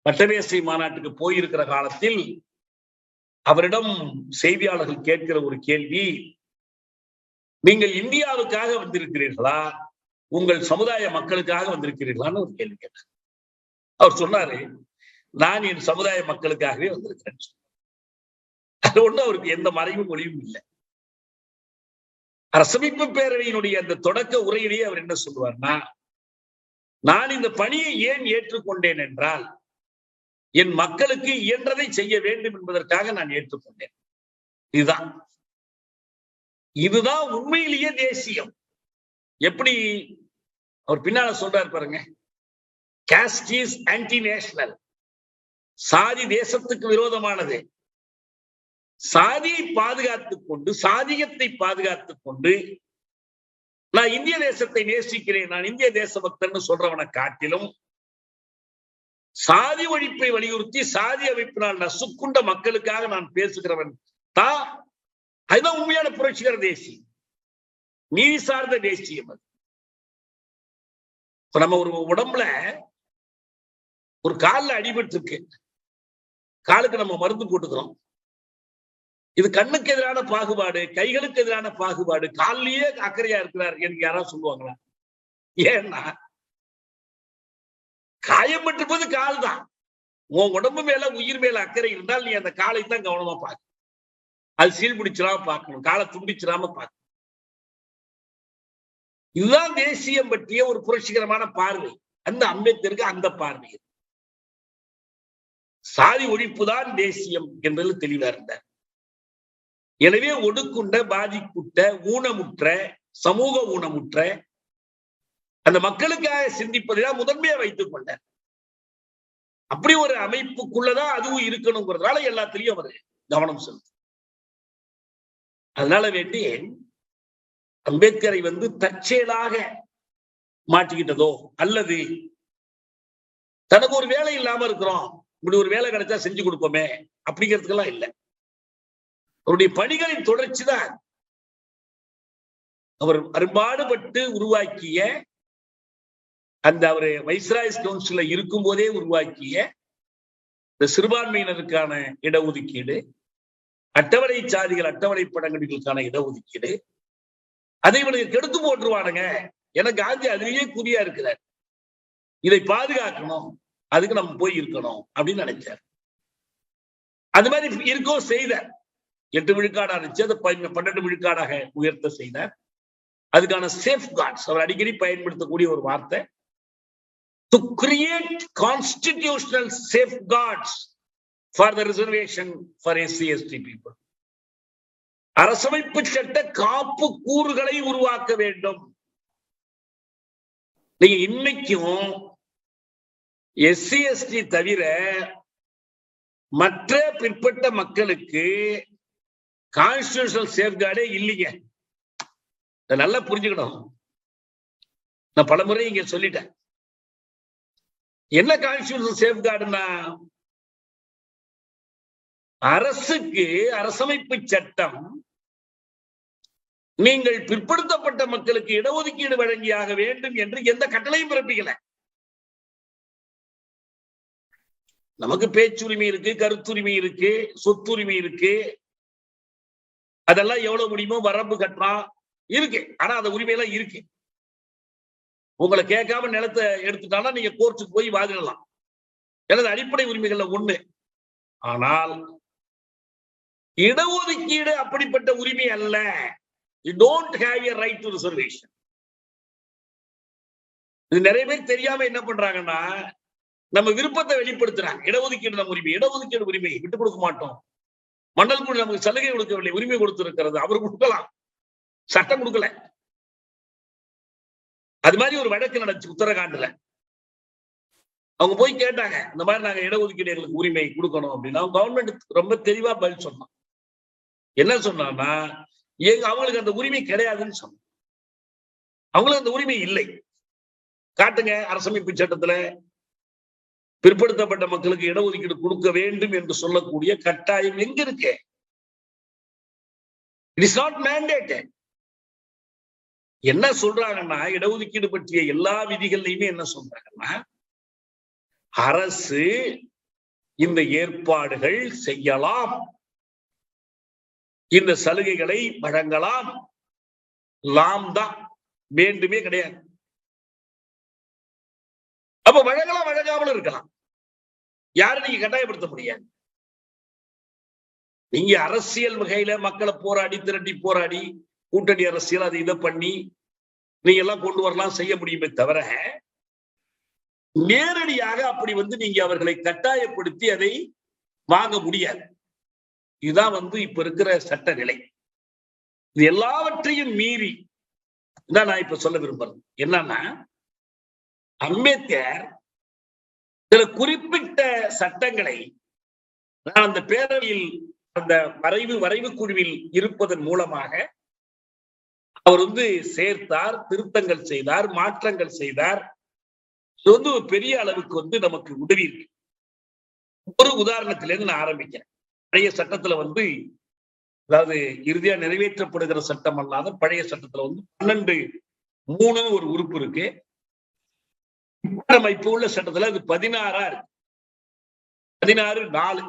வட்டமேசை மாநாட்டுக்கு போயிருக்கிற காலத்தில் அவரிடம் செய்தியாளர்கள் கேட்கிற ஒரு கேள்வி, நீங்கள் இந்தியாவுக்காக வந்திருக்கிறீர்களா, உங்கள் சமுதாய மக்களுக்காக வந்திருக்கிறீர்களான்னு ஒரு கேள்வி கேட்டார். அவர் சொன்னாரு, நான் என் சமுதாய மக்களுக்காகவே வந்திருக்கிறேன். அது ஒண்ணு அவருக்கு எந்த மறைவும் ஒளிவும் இல்லை. அரசமைப்பு பேரவையினுடைய அந்த தொடக்க உரையிலேயே அவர் என்ன சொல்லுவார்னா, நான் இந்த பணியை ஏன் ஏற்றுக்கொண்டேன் என்றால், என் மக்களுக்கு இயன்றதை செய்ய வேண்டும் என்பதற்காக நான் ஏற்றுக்கொண்டேன். இதுதான் உண்மையிலேயே தேசியம். எப்படி அவர் பின்னால சொல்றாரு பாருங்க, caste is anti-national. சாதி தேசத்துக்கு விரோதமானது. சாதியை பாதுகாத்துக் கொண்டு, சாதியத்தை பாதுகாத்துக் கொண்டு, நான் இந்திய தேசத்தை நேசிக்கிறேன், நான் இந்திய தேசபக்தன்னு சொல்றவனை காட்டிலும் சாதி ஒழிப்பை வலியுறுத்தி சாதி அமைப்பினால் நசுக்குண்ட மக்களுக்காக நான் பேசுகிறவன் தான். அதுதான் உண்மையான புரட்சிகர தேசியம், நீதி சார்ந்த தேசியம். அது இப்ப நம்ம ஒரு உடம்புல ஒரு காலில் அடிபட்டு இருக்கு, காலுக்கு நம்ம மருந்து போட்டுக்கிறோம். இது கண்ணுக்கு எதிரான பாகுபாடு, கைகளுக்கு எதிரான பாகுபாடு, காலிலேயே அக்கறையா இருக்கிறார் எனக்கு யாராவது சொல்லுவாங்களா? ஏன்னா காயப்பட்டு போது கால் தான். உன் உடம்பு மேல உயிர் மேல அக்கறை இருந்தால் நீ அந்த காலை தான் கவனமா பார்க்க, அது சீல் பிடிச்சிடாம பார்க்கணும், காலை துண்டிச்சிடாம பார்க்கணும். இதுதான் தேசியம் பற்றிய ஒரு புரட்சிகரமான பார்வை. அந்த அம்பேத்கருக்கு அந்த பார்வை. சாதி ஒழிப்பு தான் தேசியம் என்பது தெளிவா இருந்தார். எனவே ஒடுக்குண்ட, பாதிக்குட்ட, ஊனமுற்ற, சமூக ஊனமுற்ற அந்த மக்களுக்காக சிந்திப்பதுதான் முதன்மையா வைத்துக் கொண்டார். அப்படி ஒரு அமைப்புக்குள்ளதான் அதுவும் இருக்கணுங்கிறதுனால எல்லாத்திலையும் அவர் கவனம் செலுத்து. அதனால வேண்டி அம்பேத்கரை தற்செயலாக மாட்டிக்கிட்டதோ அல்லது தனக்கு ஒரு வேலை இல்லாம இருக்கிறோம், இப்படி ஒரு வேலை கிடைச்சா செஞ்சு கொடுப்போமே அப்படிங்கிறதுக்கெல்லாம் இல்லை. அவருடைய பணிகளின் தொடர்ச்சி தான் அவர் அரும்பாடுபட்டு உருவாக்கிய அந்த அவர் வைஸ்ராய்ஸ் கவுன்சில இருக்கும் போதே உருவாக்கிய இந்த சிறுபான்மையினருக்கான இடஒதுக்கீடு, அட்டவணை சாதிகள் அட்டவணை படங்களுக்கான இடஒதுக்கீடு, அதை இவனுக்கு கெடுத்து போட்டுருவானுங்க. எனக்கு காந்தி அதுலயே குறியா இருக்கிறார், இதை பாதுகாக்கணும், அதுக்கு நம்ம போய் இருக்கணும் அப்படின்னு நினைச்சார். அது மாதிரி இருக்கவும் செய்தார். 8 விழுக்காடா இருந்துச்சு, அதை 12 விழுக்காடாக உயர்த்த செய்தார். அதுக்கான சேஃப் கார்ட்ஸ் அவர் அடிக்கடி பயன்படுத்தக்கூடிய ஒரு வார்த்தை, to create constitutional safeguards for the reservation for SC/ST people. அரசமைப்பு சட்ட காப்பு கூறுகளை உருவாக்க வேண்டும். நீங்க இன்னைக்கும் SC/ST தவிர மற்ற பிற்பட்ட மக்களுக்கு கான்ஸ்டிடியூஷனல் சேஃப்கார்டே இல்லைங்க. நல்லா புரிஞ்சுக்கணும். நான் பலமுறை இங்க சொல்லிட்டேன். என்ன கான்ஸ்டிடியூஷனல் சேஃப்கார்டுனா, அரசுக்கு அரசமைப்பு சட்டம் நீங்கள் பிற்படுத்தப்பட்ட மக்களுக்கு இடஒதுக்கீடு வழங்கியாக வேண்டும் என்று எந்த கட்டளையும் பிறப்பிக்கல. நமக்கு பேச்சுரிமை இருக்கு, கருத்துரிமை இருக்கு, சொத்துரிமை இருக்கு, அதெல்லாம் எவ்வளவு முடியுமோ வரம்பு கட்டலாம் இருக்கு. ஆனா அந்த உரிமையெல்லாம் இருக்கு. உங்களை கேட்காம நிலத்தை எடுத்துட்டானா நீங்க கோர்ட்டுக்கு போய் வாதிடலாம், எனது அடிப்படை உரிமைகள்ல ஒண்ணு. ஆனால் இடஒதுக்கீடு அப்படிப்பட்ட உரிமை அல்ல. You don't have a right to reservation. இது நிறைய பேர் தெரியாம என்ன பண்றாங்கன்னா, நம்ம விருப்பத்தை வெளிப்படுத்துறாங்க. இடஒதுக்கீடு நம்ம உரிமை, இடஒதுக்கீடு உரிமை விட்டுக் கொடுக்க மாட்டோம். மண்டல் கூட நமக்கு சலுகை கொடுக்கவில்லை, உரிமை கொடுத்திருக்கிறது. அவர் கொடுக்கலாம், சட்டம் கொடுக்கல. அது மாதிரி ஒரு வழக்கு நடந்துச்சு உத்தரகாண்ட்ல. அவங்க போய் கேட்டாங்க, இந்த மாதிரி நாங்க இடஒதுக்கீடு எங்களுக்கு உரிமை கொடுக்கணும் அப்படின்னு. அவங்க கவர்மெண்ட் ரொம்ப தெளிவா பதில் சொன்னோம். என்ன சொன்னான்னா, அவங்களுக்கு அந்த உரிமை கிடையாதுன்னு சொன்னோம். அவங்களுக்கு அந்த உரிமை இல்லை. காட்டுங்க அரசமைப்பு சட்டத்துல பிற்படுத்தப்பட்ட மக்களுக்கு இடஒதுக்கீடு கொடுக்க வேண்டும் என்று சொல்லக்கூடிய கட்டாயம் எங்க இருக்கு? It is not mandated. என்ன சொல்றாங்கன்னா, இடஒதுக்கீடு பற்றிய எல்லா விதிகள்லையுமே என்ன சொல்றாங்கன்னா, அரசு இந்த ஏற்பாடுகள் செய்யலாம், இந்த சலுகைகளை வழங்கலாம், லாம் தான், வேண்டுமே கிடையாது. அப்ப வழங்கலாம், வழங்காமல் இருக்கலாம். யாரும் நீங்க கட்டாயப்படுத்த முடியாது. நீங்க அரசியல் வகையில மக்களை போராடி திரட்டி போராடி கூட்டணி அரசியல் அதை இதை பண்ணி நீங்க எல்லாம் கொண்டு வரலாம், செய்ய முடியுமே தவிர நேரடியாக அப்படி நீங்க அவர்களை கட்டாயப்படுத்தி அதை வாங்க முடியாது. இதுதான் இப்ப இருக்கிற சட்ட நிலை. இது எல்லாவற்றையும் மீறி தான் நான் இப்ப சொல்ல விரும்புறேன். என்னன்னா, அம்பேத்கர் சில குறிப்பிட்ட சட்டங்களை நான் அந்த பேரவையில் அந்த வரைவு குழுவில் இருப்பதன் மூலமாக அவர் சேர்த்தார், திருத்தங்கள் செய்தார், மாற்றங்கள் செய்தார். இது ஒரு பெரிய அளவுக்கு நமக்கு உதவி இருக்கு. ஒரு உதாரணத்திலிருந்து நான் ஆரம்பிக்கிறேன். பழைய சட்டத்துல அதாவது இறுதியா நிறைவேற்றப்படுகிற சட்டம் அல்லாத பழைய சட்டத்துல 12(3) ஒரு உறுப்பு இருக்கு. நம்ம இப்ப உள்ள சட்டத்துல அது 16 இருக்கு. 16(4).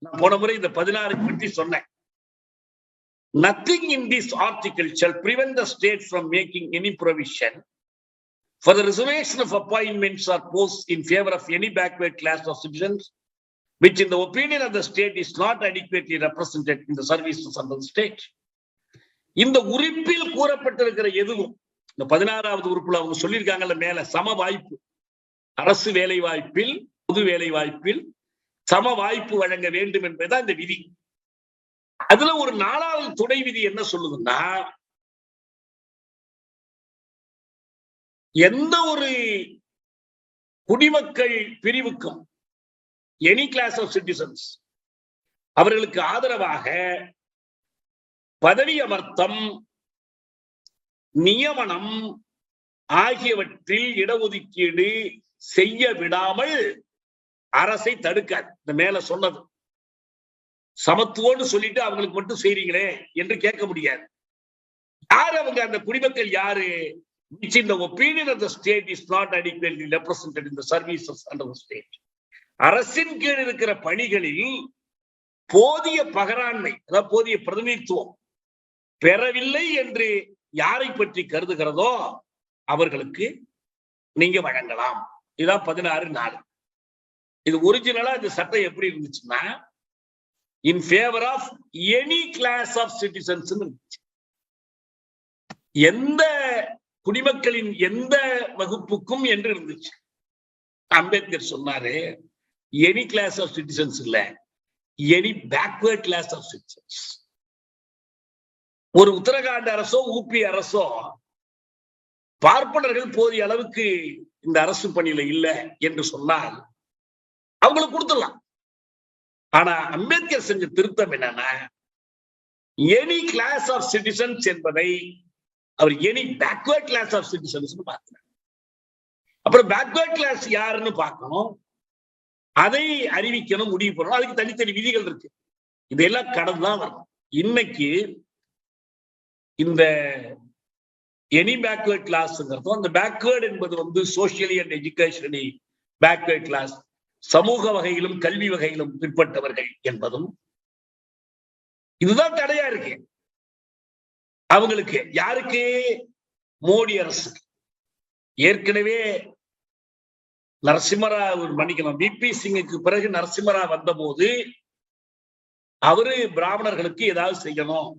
நான் போன முறை இந்த 16 பற்றி சொன்னேன். Nothing in this article shall prevent the state from making any provision for the reservation of appointments or posts in favor of any backward class of citizens which in the opinion of the state is not adequately represented in the services of the state. இந்த உறுப்பில் கூறப்பட்டிருக்கிற எதுவும் இந்த 16வது உறுப்புல அவங்க சொல்லியிருக்காங்கல்ல மேல சம வாய்ப்பு, அரசு வேலை வாய்ப்பில் பொது வேலை வாய்ப்பில் சம வாய்ப்பு வழங்க வேண்டும் என்பதுதான் இந்த விதி. அதுல ஒரு 4வது துணை விதி என்ன சொல்லுதுன்னா, எந்த ஒரு குடிமக்கள் பிரிவுக்கும் எனி கிளாஸ் ஆஃப் சிட்டிசன்ஸ் அவர்களுக்கு ஆதரவாக பதவி அமர்த்தம், நியமனம் ஆகியவற்றில் இடஒதுக்கீடு செய்ய விடாமல் அரசை தடுக்காது. இந்த மேல சொன்னது சமத்துவம்னு சொல்லிட்டு அவங்களுக்கு மட்டும் செய்றீங்களே என்று கேட்க முடியாது. யார் அவங்க? அந்த குடிமக்கள் யாரு? which in the opinion of the state is not adequately represented in the services under the state. அரசின் கீழ் இருக்கிற பணிகளில் போதிய பகராண்மை, அதாவது போதிய பிரதிநிதித்துவம் பெறவில்லை என்று யாரை பற்றி கருதுகிறதோ அவர்களுக்கு நீங்க வழங்கலாம். இதான் 16(4). இது ஒரிஜினலா இந்த சட்டம் எப்படி இருந்துச்சுன்னா, in favor of any class of citizens இருந்துச்சு. எந்த குடிமக்களின் எந்த வகுப்புக்கும் என்று இருந்துச்சு. அம்பேத்கர் சொன்னாரு, எனி கிளாஸ் ஆஃப் சிட்டிசன்ஸ் இல்ல, any backward class of citizens. ஒரு உத்தரகாண்ட் அரசோ ஊபி அரசோ பார்ப்பனர்கள் போதிய அளவுக்கு இந்த அரசு பணியில இல்ல என்று சொன்னால் அவங்களுக்கு கொடுத்துடலாம். ஆனா அம்பேத்கர் செஞ்ச திருத்தம் என்னன்னா, எனி கிளாஸ் ஆஃப் சிட்டிசன்ஸ் என்பதை அவர் any backward class of citizens பார்க்கிறார். அப்புறம் பேக்வர்ட் கிளாஸ் யாருன்னு பார்க்கணும், அதை அறிவிக்கணும், முடிவு பண்ணணும். அதுக்கு தனித்தனி விதிகள் இருக்கு. இதெல்லாம் கடந்துதான் வரணும். இன்னைக்கு இந்த எனி பேக்வர்ட் கிளாஸ்ங்கிறதும், அந்த பேக்வர்ட் என்பது socially and educationally backward class, சமூக வகையிலும் கல்வி வகையிலும் பிற்பட்டவர்கள் என்பதும் இதுதான் தடையா இருக்கு அவங்களுக்கு. யாருக்கு? மோடி அரசு. ஏற்கனவே நரசிம்மராவ் மன்னிக்கணும், விபி சிங்குக்கு பிறகு நரசிம்மராவ் வந்த போது அவரு பிராமணர்களுக்கு ஏதாவது செய்யணும்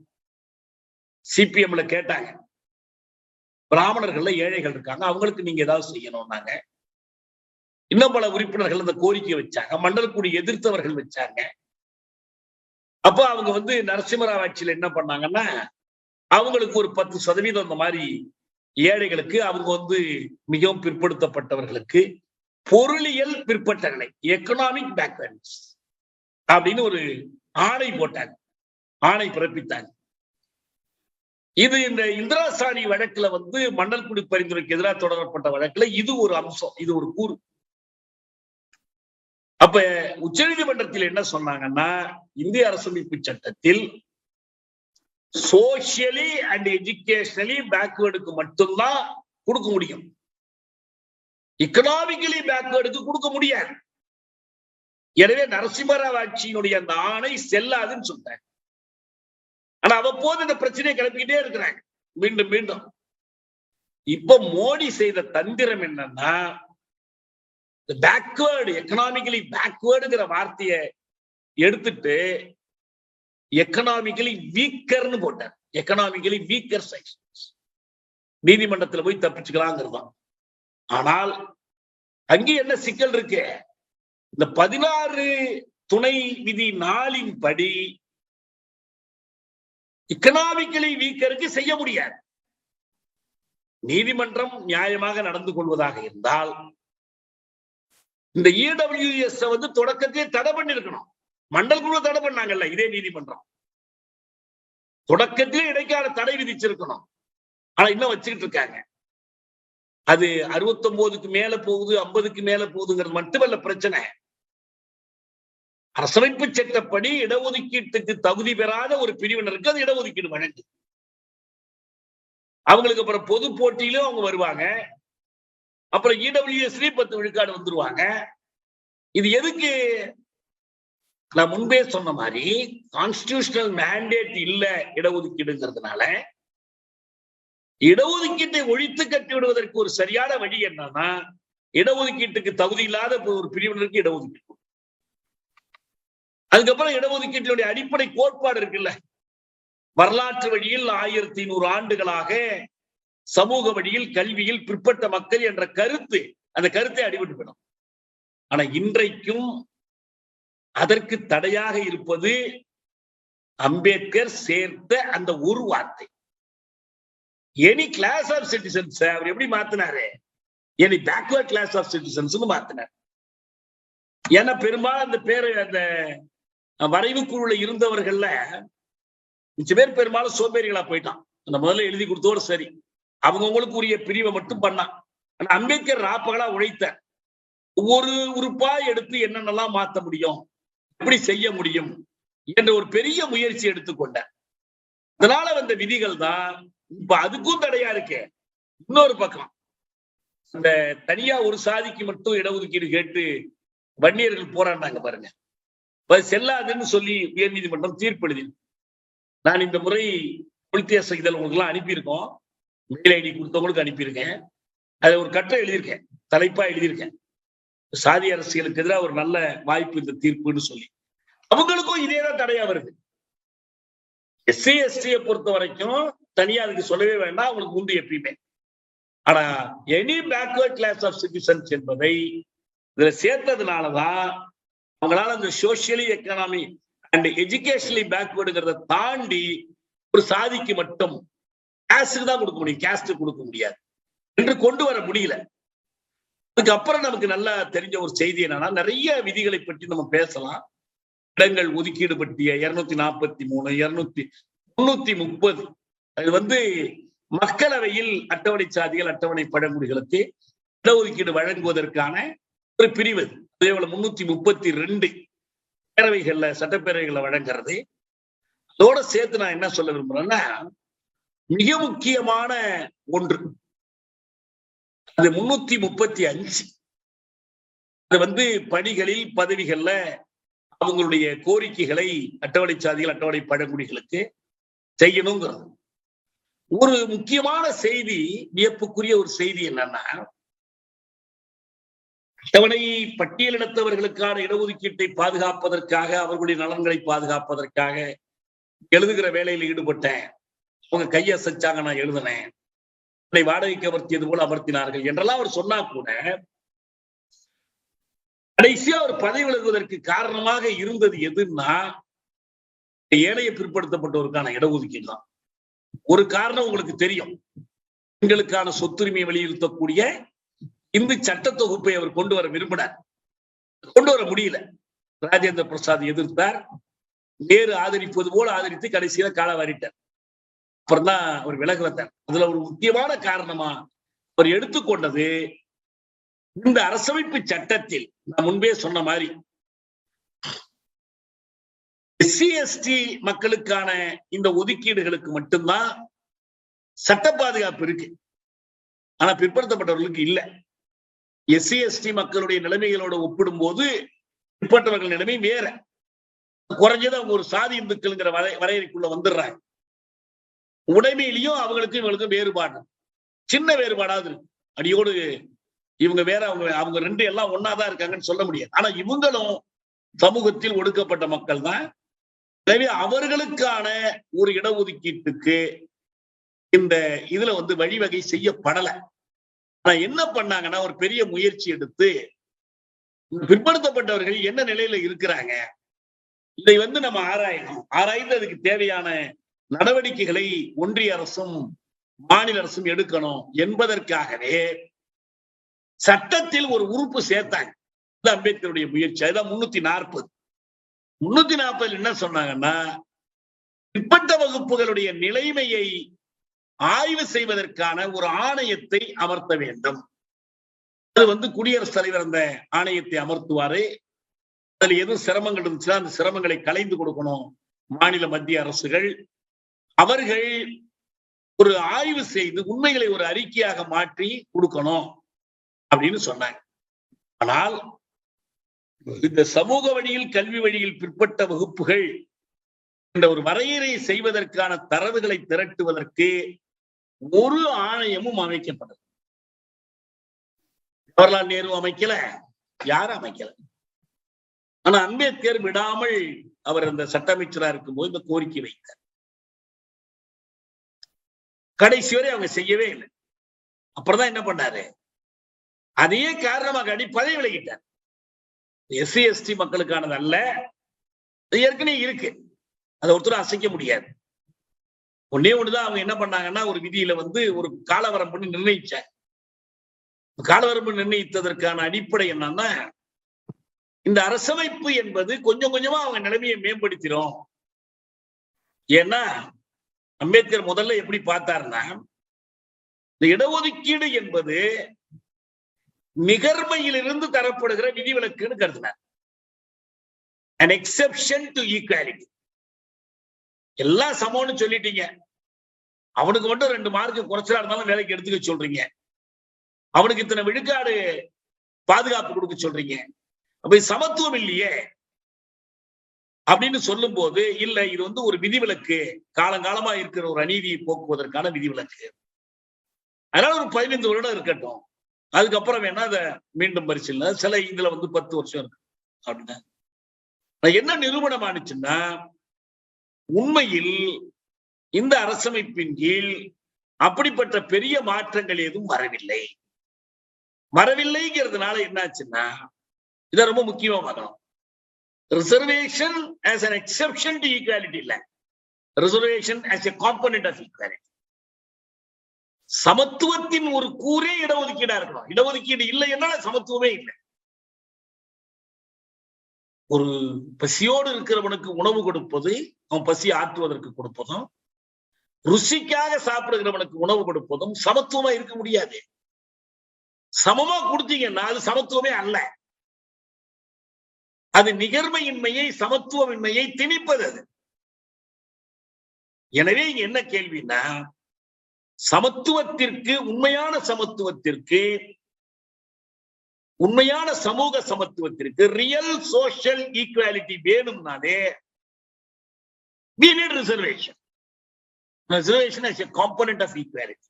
சிபிஎம்ல கேட்டாங்க. பிராமணர்கள்ல ஏழைகள் இருக்காங்க, அவங்களுக்கு நீங்க ஏதாவது செய்யணும்னாங்க. இன்னும் பல உறுப்பினர்கள் அந்த கோரிக்கை வச்சாங்க. மண்டலக்குடி எதிர்த்தவர்கள் வச்சாங்க. அப்ப அவங்க நரசிம்மராவ் ஆட்சியில் என்ன பண்ணாங்கன்னா, அவங்களுக்கு ஒரு 10% அந்த மாதிரி ஏழைகளுக்கு, அவங்க மிகவும் பிற்படுத்தப்பட்டவர்களுக்கு, பொருளியல் பிற்பட்டவர்களை, எக்கனாமிக் பேக்வர்ட்ஸ் அப்படின்னு ஒரு ஆணை போட்டாங்க, ஆணை பிறப்பித்தாங்க. இது இந்த இந்திரா சாணி வழக்குல மண்டல்குடி பரிந்துரைக்கு எதிராக தொடரப்பட்ட வழக்குல இது ஒரு அம்சம், இது ஒரு கூறு. அப்ப உச்ச நீதிமன்றத்தில் என்ன சொன்னாங்கன்னா, இந்திய அரசமைப்பு சட்டத்தில் சோசியலி அண்ட் எஜுகேஷனலி பேக்வேர்டுக்கு மட்டும்தான் கொடுக்க முடியும், எக்கனாமிக்கலி பேக்வேர்டுக்கு கொடுக்க முடியாது. எனவே நரசிம்மராவ் ஆட்சியினுடைய அந்த ஆணை செல்லாதுன்னு சொல்றாங்க. ஆனா அவ்வப்போது இந்த பிரச்சனையை கிளப்பிக்கிட்டே இருக்கிறாங்க மீண்டும் மீண்டும். இப்ப மோடி செய்த தந்திரம் என்னன்னா, பேக்வேர்டு, எக்கனாமிக்கலி பேக்வேர்டுங்கிற வார்த்தையை எடுத்துட்டு எக்கனாமிக்கலி வீக்கர்னு போட்டார். எக்கனாமிக்கலி வீக்கர் செக்ஷன்ஸ் நீதிமன்றத்தில் போய் தப்பிச்சுக்கலாங்கிறதான். ஆனால் அங்கே என்ன சிக்கல் இருக்கு? இந்த 16 துணை விதி 4 படி எக்கனாமிக்கலி வீக்கருக்கு செய்ய முடியாது. நீதிமன்றம் நியாயமாக நடந்து கொள்வதாக இருந்தால் இந்த இடபிள்யூஎஸ் வந்து தொடக்கத்தையே தடை பண்ணிருக்கணும். மண்டல் குழு தடை பண்ணாங்கல்ல இதே நீதிமன்றம். தொடக்கத்திலே இடைக்கால தடை விதிச்சிருக்கணும். ஆனா இன்னும் வச்சுக்கிட்டு இருக்காங்க. அது 69க்கு மேல போகுது, 50க்கு மேல போகுதுங்கிறது மட்டுமல்ல பிரச்சனை. அரசமைப்பு சட்டப்படி இடஒதுக்கீட்டுக்கு தகுதி பெறாத ஒரு பிரிவினருக்கு அது இடஒதுக்கீடு வழங்கு. அவங்களுக்கு அப்புறம் பொது போட்டியிலும் அவங்க வருவாங்க. அப்புறம் இடபிள்யூஎஸ்லயும் 10 விழுக்காடு வந்துருவாங்க. இது எதுக்கு? நான் முன்பே சொன்ன மாதிரி கான்ஸ்டிடியூஷனல் மேண்டேட் இல்ல இடஒதுக்கீடுங்கிறதுனால இடஒதுக்கீட்டை ஒழித்து கட்டி விடுவதற்கு ஒரு சரியான வழி என்னன்னா இடஒதுக்கீட்டுக்கு தகுதி இல்லாத ஒரு பிரிவினருக்கு இடஒதுக்கீடு. அதுக்கப்புறம் இடஒதுக்கீட்டினுடைய அடிப்படை கோட்பாடு இருக்குல்ல, வரலாற்று வழியில் 1100 ஆண்டுகளாக சமூக வழியில் கல்வியில் பிற்பட்ட மக்கள் என்ற கருத்து, அந்த கருத்தை அடிபட்டு போயிடும். ஆனா இன்றைக்கும் அதற்கு தடையாக இருப்பது அம்பேத்கர் சேர்த்த அந்த ஒரு வார்த்தை, எனி கிளாஸ் ஆஃப் சிட்டிசன்ஸ். அவர் எப்படி மாத்தினாரு? Any backward class of citizens மாத்தினார். ஏன்னா பெரும்பாலும் அந்த பேரு அந்த வரைவு குழுல இருந்தவர்கள்ல மிச்ச பேர் பெரும்பாலும் சோம்பேறிகளா போயிட்டான். அந்த முதல்ல எழுதி கொடுத்தோடு சரி, அவங்கவுங்களுக்கு உரிய பிரிவை மட்டும் பண்ணான். ஆனா அம்பேத்கர் ராப்பகலா உழைத்தார். ஒவ்வொரு உறுப்பா எடுத்து என்னென்னலாம் மாற்ற முடியும், எப்படி செய்ய முடியும் என்ற ஒரு பெரிய முயற்சி எடுத்துக்கொண்டார். அதனால வந்த விதிகள் தான் இப்ப அதுக்கும் தடையா இருக்கு. இன்னொரு பக்கம் இந்த தனியா ஒரு சாதிக்கு மட்டும் இடஒதுக்கீடு கேட்டு வன்னியர்கள் போராடினாங்க பாருங்க, செல்லாதுன்னு சொல்லி உயர் நீதிமன்றம் தீர்ப்பு எழுதி. நான் இந்த முறை புலித்தேச இதழ் உங்களுக்கு எல்லாம் அனுப்பியிருக்கோம், மெயில் ஐடி கொடுத்தவங்களுக்கு அனுப்பியிருக்கேன். அதை ஒரு கட்டுரை எழுதியிருக்கேன், தலைப்பா எழுதியிருக்கேன், சாதி அரசியலுக்கு எதிராக ஒரு நல்ல வாய்ப்பு இந்த தீர்ப்புன்னு சொல்லி. அவங்களுக்கும் இதேதான் தடையா வருது. எஸ்சி எஸ்டியை பொறுத்த வரைக்கும் தனியா அதுக்கு சொல்லவே வேண்டாம், அவங்களுக்கு உண்டு எப்பயுமே. ஆனா any backward class of citizens என்பதை இதுல சேர்த்ததுனாலதான் அவங்களால அந்த சோசியலி எக்கனாமி அண்ட் எஜுகேஷனலி பேக்வர்டுங்கிறத தாண்டி ஒரு சாதிக்கு மட்டும் கேஸ்டுக்கு தான் கொடுக்க முடியும், கேஸ்ட் கொடுக்க முடியாது என்று கொண்டு வர முடியல. அதுக்கப்புறம் நமக்கு நல்லா தெரிஞ்ச ஒரு செய்தி என்னன்னா, நிறைய விதிகளை பற்றி நம்ம பேசலாம். இடங்கள் ஒதுக்கீடு பற்றிய 243, 330 அது வந்து மக்களவையில் அட்டவணை சாதிகள் அட்டவணை பழங்குடிகளுக்கு இடஒதுக்கீடு வழங்குவதற்கான ஒரு பிரிவு. அதே போல 332 பேரவைகள்ல சட்டப்பேரவைகளை வழங்குறது. அதோட சேர்த்து நான் என்ன சொல்ல விரும்புறேன்னா, மிக முக்கியமான ஒன்று அது 335. அது வந்து பணிகளில் பதவிகள்ல அவங்களுடைய கோரிக்கைகளை அட்டவணை சாதிகள் அட்டவணை பழங்குடிகளுக்கு செய்யணுங்கிறது. ஒரு முக்கியமான செய்தி, வியப்புக்குரிய ஒரு செய்தி என்னன்னா, அட்டவணை பட்டியலினத்தவர்களுக்கான இடஒதுக்கீட்டை பாதுகாப்பதற்காக, அவர்களுடைய நலன்களை பாதுகாப்பதற்காக எழுதுகிற வேலையில் ஈடுபட்டேன், அவங்க கையசைச்சாங்க, நான் எழுதினேன், என்னை வாடகைக்கு அமர்த்தியது போல அமர்த்தினார்கள் என்றெல்லாம் அவர் சொன்னா கூட கடைசியா அவர் பதவி விலகுவதற்கு காரணமாக இருந்தது எதுன்னா ஏழைய பிற்படுத்தப்பட்டோருக்கான இடஒதுக்கீடு தான். ஒரு காரணம் உங்களுக்கு தெரியும், பெண்களுக்கான சொத்துரிமையை வலியுறுத்தக்கூடிய இந்து சட்ட தொகுப்பை அவர் கொண்டு வர விரும்பினார், கொண்டு வர முடியல. ராஜேந்திர பிரசாத் எதிர்த்தார், நேரு ஆதரிப்பது போல ஆதரித்து கடைசியில காலவாரிட்டார். அப்புறம் தான் அவர் விலகு வந்தார். அதுல ஒரு முக்கியமான காரணமா அவர் எடுத்துக்கொண்டது, இந்த அரசமைப்பு சட்டத்தில் நான் முன்பே சொன்ன மாதிரி எஸ்சி எஸ்டி மக்களுக்கான இந்த ஒதுக்கீடுகளுக்கு மட்டும்தான் சட்ட பாதுகாப்பு இருக்கு, ஆனா பிற்படுத்தப்பட்டவர்களுக்கு இல்ல. எஸ்சி எஸ்டி மக்களுடைய நிலைமைகளோட ஒப்பிடும் போது பிற்பட்டவர்கள் நிலைமை வேற. குறைஞ்சது அவங்க ஒரு சாதி இந்துக்கள்ங்கிற வரையறைக்குள்ள வந்துடுறாங்க. உடைமையிலையும் அவங்களுக்கும் இவங்களுக்கும் வேறுபாடு, சின்ன வேறுபாடாது இருக்கு. அடியோடு இவங்க வேற, அவங்க ரெண்டு எல்லாம் ஒன்னாதான் இருக்காங்கன்னு சொல்ல முடியாது. ஆனா இவங்களும் சமூகத்தில் ஒடுக்கப்பட்ட மக்கள் தான். எனவே அவர்களுக்கான ஒரு இடஒதுக்கீட்டுக்கு இந்த இதுல வந்து வழிவகை செய்யப்படல. ஆனா என்ன பண்ணாங்கன்னா, ஒரு பெரிய முயற்சி எடுத்து பிற்படுத்தப்பட்டவர்கள் என்ன நிலையில இருக்கிறாங்க, இதை வந்து நம்ம ஆராயணும், ஆராய்ந்து அதுக்கு தேவையான நடவடிக்கைகளை ஒன்றிய அரசும் மாநில அரசும் எடுக்கணும் என்பதற்காகவே சட்டத்தில் ஒரு உறுப்பு சேர்த்தாங்க. அம்பேத்கருடைய முயற்சி. அதுதான் 340. 340 என்ன சொன்னாங்கன்னா, பிற்பட்ட வகுப்புகளுடைய நிலைமையை ஆய்வு செய்வதற்கான ஒரு ஆணையத்தை அமர்த்த வேண்டும். அது குடியரசுத் தலைவர் அந்த ஆணையத்தை அமர்த்துவாரு. அதுல எதுவும் சிரமங்கள் இருந்துச்சுன்னா அந்த சிரமங்களை களைந்து கொடுக்கணும் மாநில மத்திய அரசுகள். அவர்கள் ஒரு ஆய்வு செய்து உண்மைகளை ஒரு அறிக்கையாக மாற்றி கொடுக்கணும் அப்படின்னு சொன்னாங்க. ஆனால் இந்த சமூக வழியில் கல்வி வழியில் பிற்பட்ட வகுப்புகள் என்ற ஒரு வரையறை செய்வதற்கான தரவுகளை திரட்டுவதற்கு ஒரு ஆணையமும் அமைக்கப்பட்டது. ஜவஹர்லால் நேரு அமைக்கல, யாரும் அமைக்கல. ஆனா அம்பேத்கர் விடாமல் அவர் அந்த சட்ட அமைச்சரா இருக்கும்போது இந்த கோரிக்கை வைத்தார். கடைசி வரை அவங்க செய்யவே இல்லை. அப்புறம்தான் என்ன பண்ணாரு, அதையே காரணமாக பதவி விலகிட்டார். எஸ்சி எஸ்டி மக்களுக்கானது அல்ல, ஏற்கனவே இருக்கு, அதை ஒருத்தர் அசைக்க முடியாது. ஒன்னே ஒண்ணுதான் அவங்க என்ன பண்ணாங்கன்னா, ஒரு விதியில ஒரு காலவரம்பு நிர்ணயிச்சாங்க. காலவரம்பு நிர்ணயித்ததற்கான அடிப்படை என்னன்னா, இந்த அரசமைப்பு என்பது கொஞ்சம் கொஞ்சமா அவங்க நிலைமையை மேம்படுத்திடும். ஏன்னா அம்பேத்கர் முதல்ல எப்படி பார்த்தாருன்னா, இந்த இடஒதுக்கீடு என்பது நிகர்மையிலிருந்து தரப்படுகிற விதிவிலக்குன்னு கருதினார். an exception to equality. எல்லாம் சமம்னு சொல்லிட்டீங்க, அவனுக்கு மட்டும் 2 மார்க்கு குறைச்சலா இருந்தாலும் வேலைக்கு எடுத்துக்க சொல்றீங்க, அவனுக்கு இத்தனை விழுக்காடு பாதுகாப்பு கொடுக்க சொல்றீங்க, அப்ப சமத்துவம் இல்லையே அப்படின்னு சொல்லும் போது, இல்ல இது ஒரு விதிவிலக்கு, காலங்காலமா இருக்கிற ஒரு அநீதியை போக்குவதற்கான விதிவிலக்கு, அதனால ஒரு 15 வருடம் இருக்கட்டும், அதுக்கப்புறம் வேணா அதை மீண்டும் பரிசீலனை, சில இதுல 10 வருஷம் இருக்கு அப்படின்னா. என்ன நிரூபணம் ஆனிச்சுன்னா, உண்மையில் இந்த அரசமைப்பின் கீழ் அப்படிப்பட்ட பெரிய மாற்றங்கள் எதுவும் வரவில்லை. வரவில்லைங்கிறதுனால என்னாச்சுன்னா, இதை ரொம்ப முக்கியமா பார்க்கணும். Reservation as an exception to equality இல்ல, reservation as a component of equality. சமத்துவத்தின் ஒரு கூறே இடஒதுக்கீடா இருக்கணும். இடஒதுக்கீடு இல்லை என்றால் சமத்துவமே இல்லை. ஒரு பசியோடு இருக்கிறவனுக்கு உணவு கொடுப்பது, அவன் பசி ஆற்றுவதற்கு கொடுப்பதும், ருசிக்காக சாப்பிடுகிறவனுக்கு உணவு கொடுப்பதும் சமத்துவமா இருக்க முடியாது. சமமா கொடுத்தீங்கன்னா அது சமத்துவமே அல்ல. அது நிகர்மையின்மையை, சமத்துவமின்மையை திணிப்பது அது. எனவே இங்க என்ன கேள்வின்னா, சமத்துவத்திற்கு, உண்மையான சமத்துவத்திற்கு, உண்மையான சமூக சமத்துவத்திற்கு, ரியல் சோஷியல் ஈக்குவாலிட்டி வேணும்னாலே we need reservation. Reservation as a component of equality.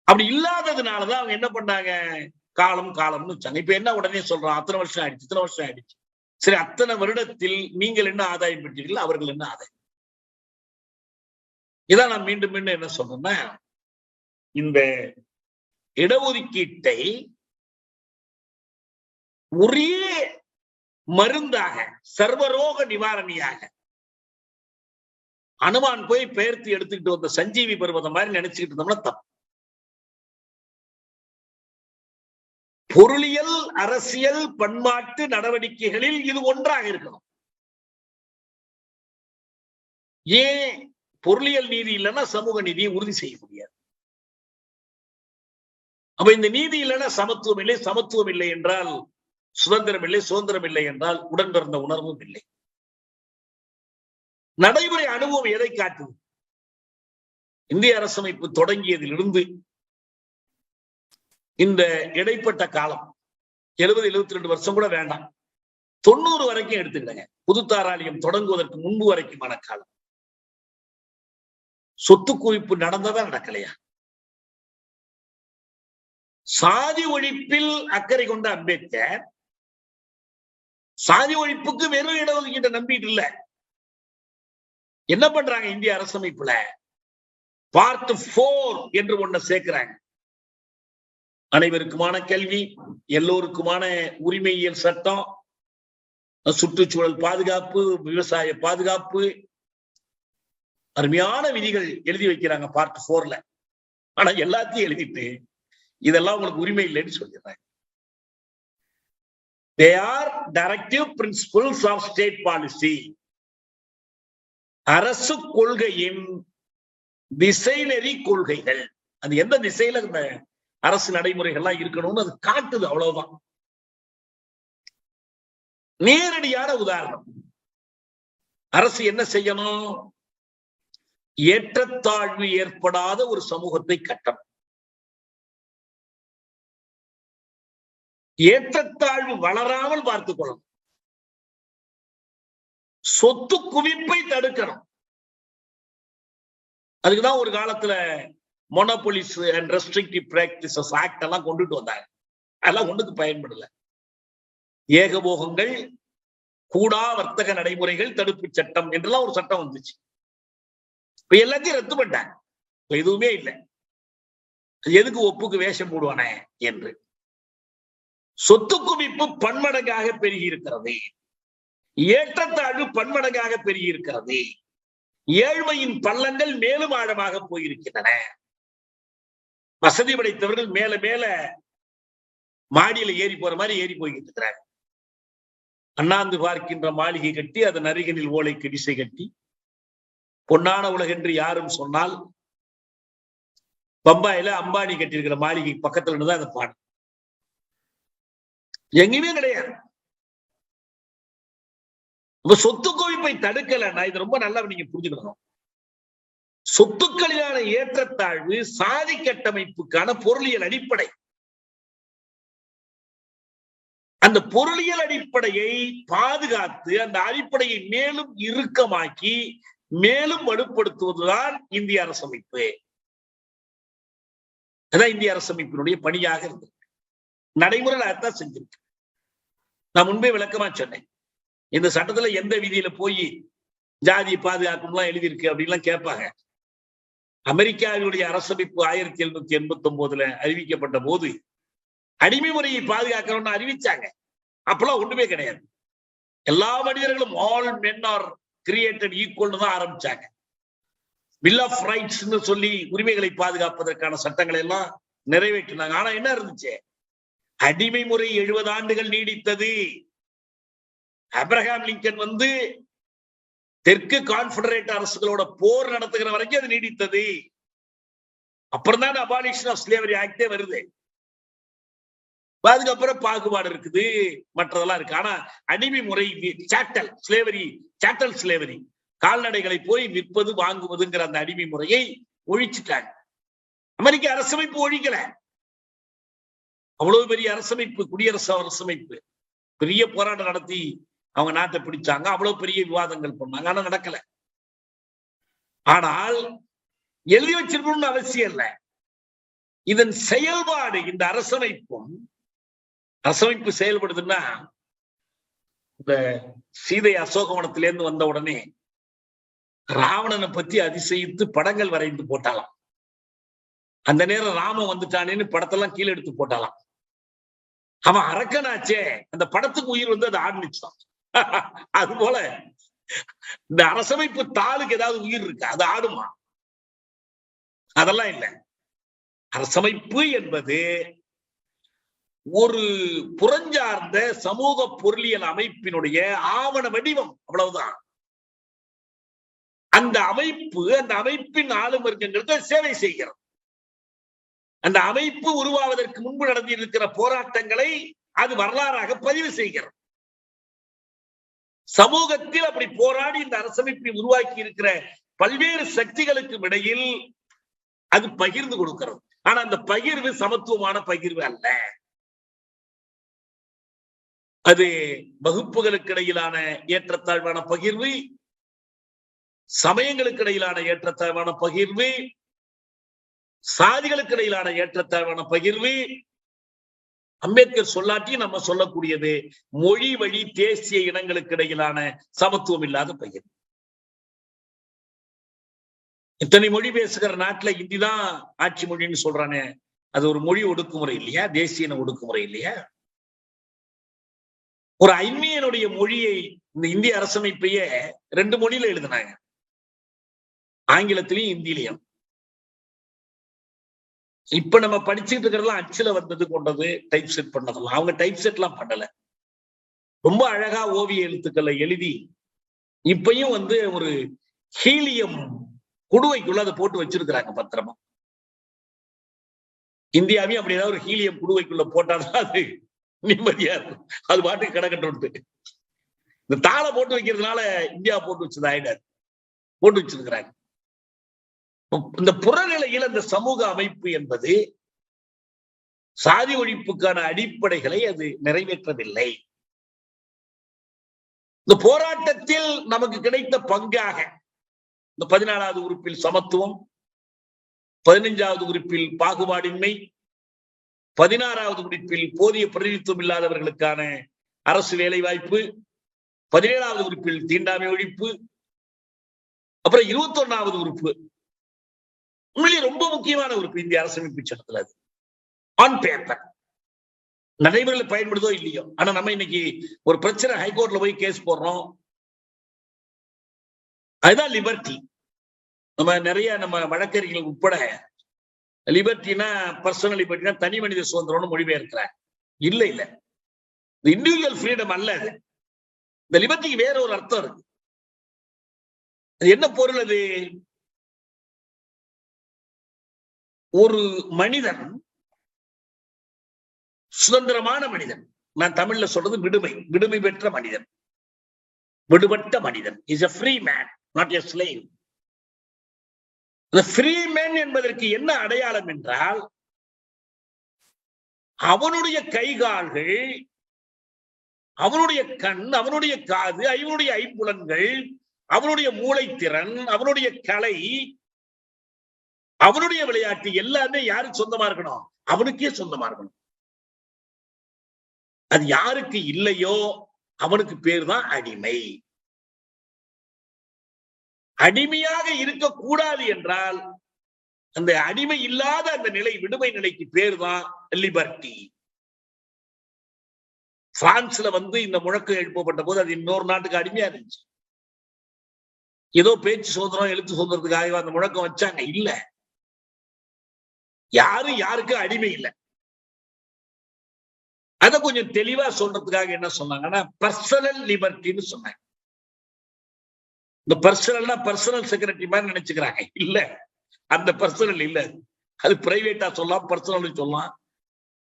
அப்படி இல்லாததுனாலதான் அவங்க என்ன பண்ணாங்க, காலம்னு வச்சாங்க. இப்ப என்ன உடனே சொல்றோம், அத்தனை வருஷம் ஆயிடுச்சு, இத்தனை வருஷம் ஆயிடுச்சு. சரி, அத்தனை வருடத்தில் நீங்கள் என்ன ஆதாயம் பெற்றீர்கள், அவர்கள் என்ன ஆதாயம்? இதான் நான் மீண்டும் மீண்டும் என்ன சொல்றேன்னா, இந்த இடஒதுக்கீட்டை ஒரே மருந்தாக, சர்வரோக நிவாரணியாக அனுமான் போய் பெயர்த்து எடுத்துக்கிட்டு வந்த சஞ்சீவி பர்வதம் மாதிரி நினைச்சுக்கிட்டு இருந்தோம்னா தப்பு. பொருளியல், அரசியல், பண்பாட்டு நடவடிக்கைகளில் இது ஒன்றாக இருக்கணும். ஏன் பொருளியல் நீதி இல்லைன்னா சமூக நீதியை உறுதி செய்ய முடியாது. அப்ப இந்த நீதி இல்லைன்னா சமத்துவம் இல்லை, சமத்துவம் இல்லை என்றால் சுதந்திரம் இல்லை, சுதந்திரம் இல்லை என்றால் உடன் பிறந்த உணர்வும் இல்லை. நடைமுறை அனுபவம் எதை காட்டுது? இந்திய அரசமைப்பு தொடங்கியதிலிருந்து இந்த இடைப்பட்ட காலம் 70-72 வருஷம் கூட வேண்டாம், 90 வரைக்கும் எடுத்துக்கிடுங்க. புதுத்தாராளியம் தொடங்குவதற்கு முன்பு வரைக்குமான காலம். சொத்து குவிப்பு நடந்ததா, நடக்கலையா? சாதி ஒழிப்பில் அக்கறை கொண்ட அம்பேத்கர் சாதி ஒழிப்புக்கு வெறும் இடஒதுக்கீட்டை நம்பிட்டு இல்ல. என்ன பண்றாங்க, இந்திய அரசமைப்புல பார்ட் 4 என்று ஒண்ண சேர்க்கிறாங்க. அனைவருக்குமான கல்வி, எல்லோருக்குமான உரிமையியல் சட்டம், சுற்றுச்சூழல் பாதுகாப்பு, விவசாய பாதுகாப்பு, அருமையான விதிகள் எழுதி வைக்கிறாங்க பார்ட் 4ல. ஆனா எல்லாத்தையும் எழுதிட்டு இதெல்லாம் உங்களுக்கு உரிமை இல்லைன்னு சொல்லிடுறாங்க. They are directive principles of state policy. அரசு கொள்கையின் திசைநெறி கொள்கைகள். அது எந்த திசையில இந்த அரசு நடைமுறைகள்லாம் இருக்கணும்னு அது காட்டுது, அவ்வளவுதான். நேரடியான உதாரணம், அரசு என்ன செய்யணும்? ஏற்றத்தாழ்வு ஏற்படாத ஒரு சமூகத்தை கட்டணும். ஏற்றத்தாழ்வு வளராமல் பார்த்துக் கொள்ளணும். சொத்து குவிப்பை தடுக்கணும். அதுக்குதான் ஒரு காலத்துல monopolies and restrictive practices act எல்லாம் கொண்டுட்டு வந்தாங்க. அதெல்லாம் ஒண்ணுக்கு பயன்படல. ஏகபோகங்கள், கூடா வர்த்தக நடைமுறைகள் தடுப்பு சட்டம் என்றெல்லாம் ஒரு சட்டம் வந்துச்சு. இப்ப எல்லாத்தையும் ரத்து பண்ணிட்டாங்க. எதுவுமே இல்லை. எதுக்கு ஒப்புக்கு வேஷம் போடுவானே என்று. சொத்து குவிப்பு பன்மடங்காக பெருகி இருக்கிறது. ஏற்றத்தாழ்வு பன்மடங்காக பெருகி இருக்கிறது. ஏழ்மையின் பள்ளங்கள் மேலும் ஆழமாக போயிருக்கின்றன. வசதி படைத்தவர்கள் மேல மேல மாடியில ஏறி போற மாதிரி ஏறி போய்கிட்டு இருக்கிறாங்க. அண்ணாந்து பார்க்கின்ற மாளிகை கட்டி அதன் அருகினில் ஓலை கிடிசை கட்டி பொன்னான உலகென்று யாரும் சொன்னால் பம்பாயில அம்பானி கட்டியிருக்கிற மாளிகை பக்கத்துல இருந்துதான் அந்த பாடம். எங்கேயுமே கிடையாது. சொத்து குவிப்பை தடுக்கலன்னா இது ரொம்ப நல்லா நீங்க புரிஞ்சுக்கணும். சொத்துக்களிலான ஏற்றத்தாழ்வு சாதி கட்டமைப்புக்கான பொருளியல் அடிப்படை. அந்த பொருளியல் அடிப்படையை பாதுகாத்து அந்த அடிப்படையை மேலும் இறுக்கமாக்கி மேலும் வலுப்படுத்துவதுதான் இந்திய அரசமைப்பு. அதான் இந்திய அரசமைப்பினுடைய பணியாக இருந்தது. நடைமுறையில் அதான் செஞ்சிருக்கு. நான் முன்பே விளக்கமா சொன்னேன். இந்த சட்டத்துல எந்த விதியில போய் ஜாதியை பாதுகாக்கணும்லாம் எழுதியிருக்கு அப்படின்லாம் கேட்பாங்க. அமெரிக்காவினுடைய அரசமைப்பு 1789 அறிவிக்கப்பட்ட போது அடிமை முறையை பாதுகாக்கணும்னு அறிவிச்சாங்க. அப்பெல்லாம் ஒண்ணுமே கிடையாது. எல்லா மனிதர்களும் ஆல் மென் ஆர் கிரியேட்டட் ஈக்குவல்னு தான் ஆரம்பிச்சாங்க. பில் ஆஃப் ரைட்ஸ்ன்னு சொல்லி உரிமைகளை பாதுகாப்பதற்கான சட்டங்களை எல்லாம் நிறைவேற்றினாங்க. ஆனா என்ன இருந்துச்சு? அடிமை முறை 70 ஆண்டுகள் நீடித்தது. ஆப்ரஹாம் லிங்கன் வந்து தெற்கு கான்ஃபெடரேட் அரசுகளோட போர் நடத்துகிற வரைக்கும் அது நீடித்தது. அப்புறம் தான் அபாலிஷன் ஆஃப் ஸ்லேவரி ஆக்டே வருது. அதுக்கப்புறம் பாகுபாடு இருக்குது, மற்றதெல்லாம் இருக்கு. ஆனா அடிமை முறை சாட்டல் ஸ்லேவரி கால்நடைகளை போய் விற்பது வாங்குவதுங்கிற அந்த அடிமை முறையை ஒழிச்சுட்டாங்க. அமெரிக்க அரசமைப்பு ஒழிக்கல. அவ்வளவு பெரிய அரசமைப்பு, குடியரசு அரசமைப்பு, பெரிய போராட்டம் நடத்தி அவங்க நாட்டை பிடிச்சாங்க. அவ்வளவு பெரிய விவாதங்கள் பண்ணாங்க. ஆனா நடக்கல. ஆனால் எழுதி வச்சிருக்கணும்னு அவசியம் இல்லை. இதன் செயல்பாடு, இந்த அரசமைப்பு செயல்படுதுன்னா, இந்த சீதை அசோகவனத்திலேருந்து வந்த உடனே ராவணனை பத்தி அதிசயித்து படங்கள் வரைந்து போட்டாலாம். அந்த நேரம் ராமன் வந்துட்டானேன்னு படத்தெல்லாம் கீழே எடுத்து போட்டாலாம். அவன் அரக்கனாச்சே, அந்த படத்துக்கு உயிர் வந்து அது ஆரம்பிச்சான். அது போல இந்த அரசமைப்பு தாளுக்கு ஏதாவது உயிர் இருக்கா? அது ஆடுமா? அதெல்லாம் இல்லை. அரசமைப்பு என்பது ஒரு புறஞ்சார்ந்த சமூக பொருளியல் அமைப்பினுடைய ஆவண வடிவம், அவ்வளவுதான். அந்த அமைப்பின் ஆளும் வர்க்கங்களுக்கு சேவை செய்கிறது. அந்த அமைப்பு உருவாவதற்கு முன்பு நடந்திருக்கிற போராட்டங்களை அது வரலாறாக பதிவு செய்கிறது. சமூகத்தில் அப்படி போராடி இந்த அரசமைப்பை உருவாக்கி இருக்கிற பல்வேறு சக்திகளுக்கும் இடையில் அது பகிர்ந்து கொடுக்கிறது. ஆனா அந்த பகிர்வு சமத்துவமான பகிர்வு அல்ல. அது வகுப்புகளுக்கு இடையிலான ஏற்றத்தாழ்வான பகிர்வு, சமயங்களுக்கு இடையிலான ஏற்றத்தாழ்வான பகிர்வு, சாதிகளுக்கு இடையிலான ஏற்றத்தாழ்வான பகிர்வு. அம்பேத்கர் சொல்லாட்டி நம்ம சொல்லக்கூடியது மொழி வழி தேசிய இனங்களுக்கு இடையிலான சமத்துவம் இல்லாத பகிர்வு. இத்தனை மொழி பேசுகிற நாட்டுல இந்திதான் ஆட்சி மொழின்னு சொல்றானே, அது ஒரு மொழி ஒடுக்குமுறை இல்லையா? தேசிய இன ஒடுக்குமுறை இல்லையா? ஒரு ஐன்மியனுடைய மொழியை இந்த இந்திய அரசமைப்பையே 2 மொழியில எழுதினாங்க, ஆங்கிலத்திலையும் இந்தியிலையும். இப்ப நம்ம படிச்சுட்டு இருக்கிறதெல்லாம் அச்சுல வந்தது கொண்டது, டைப் செட் பண்ணதெல்லாம். அவங்க டைப் செட் எல்லாம் பண்ணல. ரொம்ப அழகா ஓவிய எழுத்துக்களை எழுதி இப்பயும் ஒரு ஹீலியம் குடுவைக்குள்ள அதை போட்டு வச்சிருக்கிறாங்க பத்திரமா. இந்தியாவையும் அப்படி ஏதாவது ஒரு ஹீலியம் குடுவைக்குள்ள போட்டாதான் அது நிம்மதியா இருக்கும். அது பாட்டுக்கு கிடக்கட்டும். இந்த தாளை போட்டு வைக்கிறதுனால இந்தியா போட்டு வச்சது ஆயிடாது, போட்டு வச்சிருக்கிறாங்க. இந்த புறநிலையில் அந்த சமூக அமைப்பு என்பது சாதி ஒழிப்புக்கான அடிப்படைகளை அது நிறைவேற்றவில்லை. இந்த போராட்டத்தில் நமக்கு கிடைத்த பங்காக இந்த 14வது உறுப்பில் சமத்துவம், 15வது உறுப்பில் பாகுபாடின்மை, 16வது உறுப்பில் போதிய பிரதிநிதித்துவம் இல்லாதவர்களுக்கான அரசு வேலை வாய்ப்பு, 17வது உறுப்பில் தீண்டாமை ஒழிப்பு, அப்புறம் 21வது உறுப்பு உண்மையிலே ரொம்ப முக்கியமான உறுப்பு இந்திய அரசமைப்பு சட்டத்தில். அது ஆன் பேப்பர் நடைமுறையில் பயன்படுதோ இல்லையோ, ஆனா நம்ம இன்னைக்கு ஒரு பிரச்சனை ஹைகோர்ட்ல போய் கேஸ் போடுறோம், அதுதான் லிபர்ட்டி. நம்ம வழக்கறிஞர்கள் உட்பட லிபர்ட்டினா பர்சனல் லிபர்ட்டினா தனி மனித சுதந்திரம்னு மொழிபெயர்க்கிறார். இல்ல இண்டிவிஜுவல் ஃப்ரீடம் அல்ல. இந்த லிபர்ட்டிக்கு வேற ஒரு அர்த்தம் இருக்கு. அது என்ன பொருள்? அது ஒரு மனிதன் சுதந்திரமான மனிதன். நான் தமிழ்ல சொல்றது விடுமை பெற்ற மனிதன், விடுபட்ட மனிதன். Is a free man, not a slave. the free man என்பதற்கு என்ன அடையாளம் என்றால், அவனுடைய கைகால்கள், அவனுடைய கண், அவனுடைய காது, அவனுடைய ஐம்புலன்கள், அவனுடைய மூளைத்திறன், அவனுடைய கலை, அவனுடைய விளையாட்டு எல்லாமே யாருக்கு சொந்தமா இருக்கணும்? அவனுக்கே சொந்தமா இருக்கணும். அது யாருக்கு இல்லையோ அவனுக்கு பேர் தான் அடிமை. அடிமையாக இருக்கக்கூடாது என்றால் அந்த அடிமை இல்லாத அந்த நிலை, விடுமை நிலைக்கு பேர் தான் லிபர்ட்டி. பிரான்ஸ்ல இந்த முழக்கம் எழுப்பப்பட்ட போது அது இன்னொரு நாட்டுக்கு அடிமையா இருந்துச்சு. ஏதோ பேச்சு சுதந்திரம், எழுத்து சுதந்திரத்துக்காக அந்த முழக்கம் வச்சாங்க. இல்ல, யாரும் யாருக்கு அடிமை இல்லை. அத கொஞ்சம் தெளிவா சொல்றதுக்காக என்ன சொன்னாங்கன்னா பர்சனல் லிபர்ட்டின்னு சொன்னாங்க. இந்த பர்சனல்னா பர்சனல் செக்ரட்டரி மாதிரி நினைச்சுக்கிறாங்க. இல்ல, அந்த பர்சனல் இல்ல. அது பிரைவேட்டா சொல்லலாம், பர்சனல் சொல்லலாம்,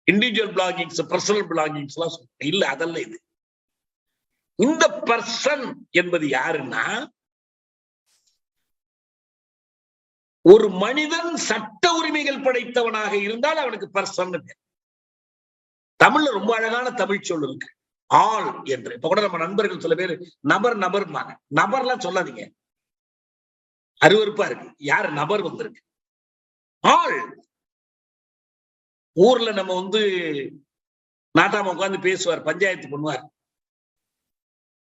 இண்டிவிஜுவல் பிலாங்கிங்ஸ், பர்சனல் பிலாங்கிங்ஸ் எல்லாம் சொல்லலாம். இல்ல, அதல்ல இது. இந்த பர்சன் என்பது யாருன்னா, ஒரு மனிதன் சட்ட உரிமைகள் படைத்தவனாக இருந்தால் அவனுக்கு பர்சன். தமிழ்ல ரொம்ப அழகான தமிழ் சொல் இருக்கு, ஆள் என்று. இப்ப கூட நம்ம நண்பர்கள் சில பேர் நபர் நபர்லாம் சொல்லாதீங்க, அருவருப்பா இருக்கு. யாரு நபர் வந்திருக்கு? ஆள். ஊர்ல நம்ம நாட்டாம உட்கார்ந்து பேசுவார், பஞ்சாயத்து பண்ணுவார்.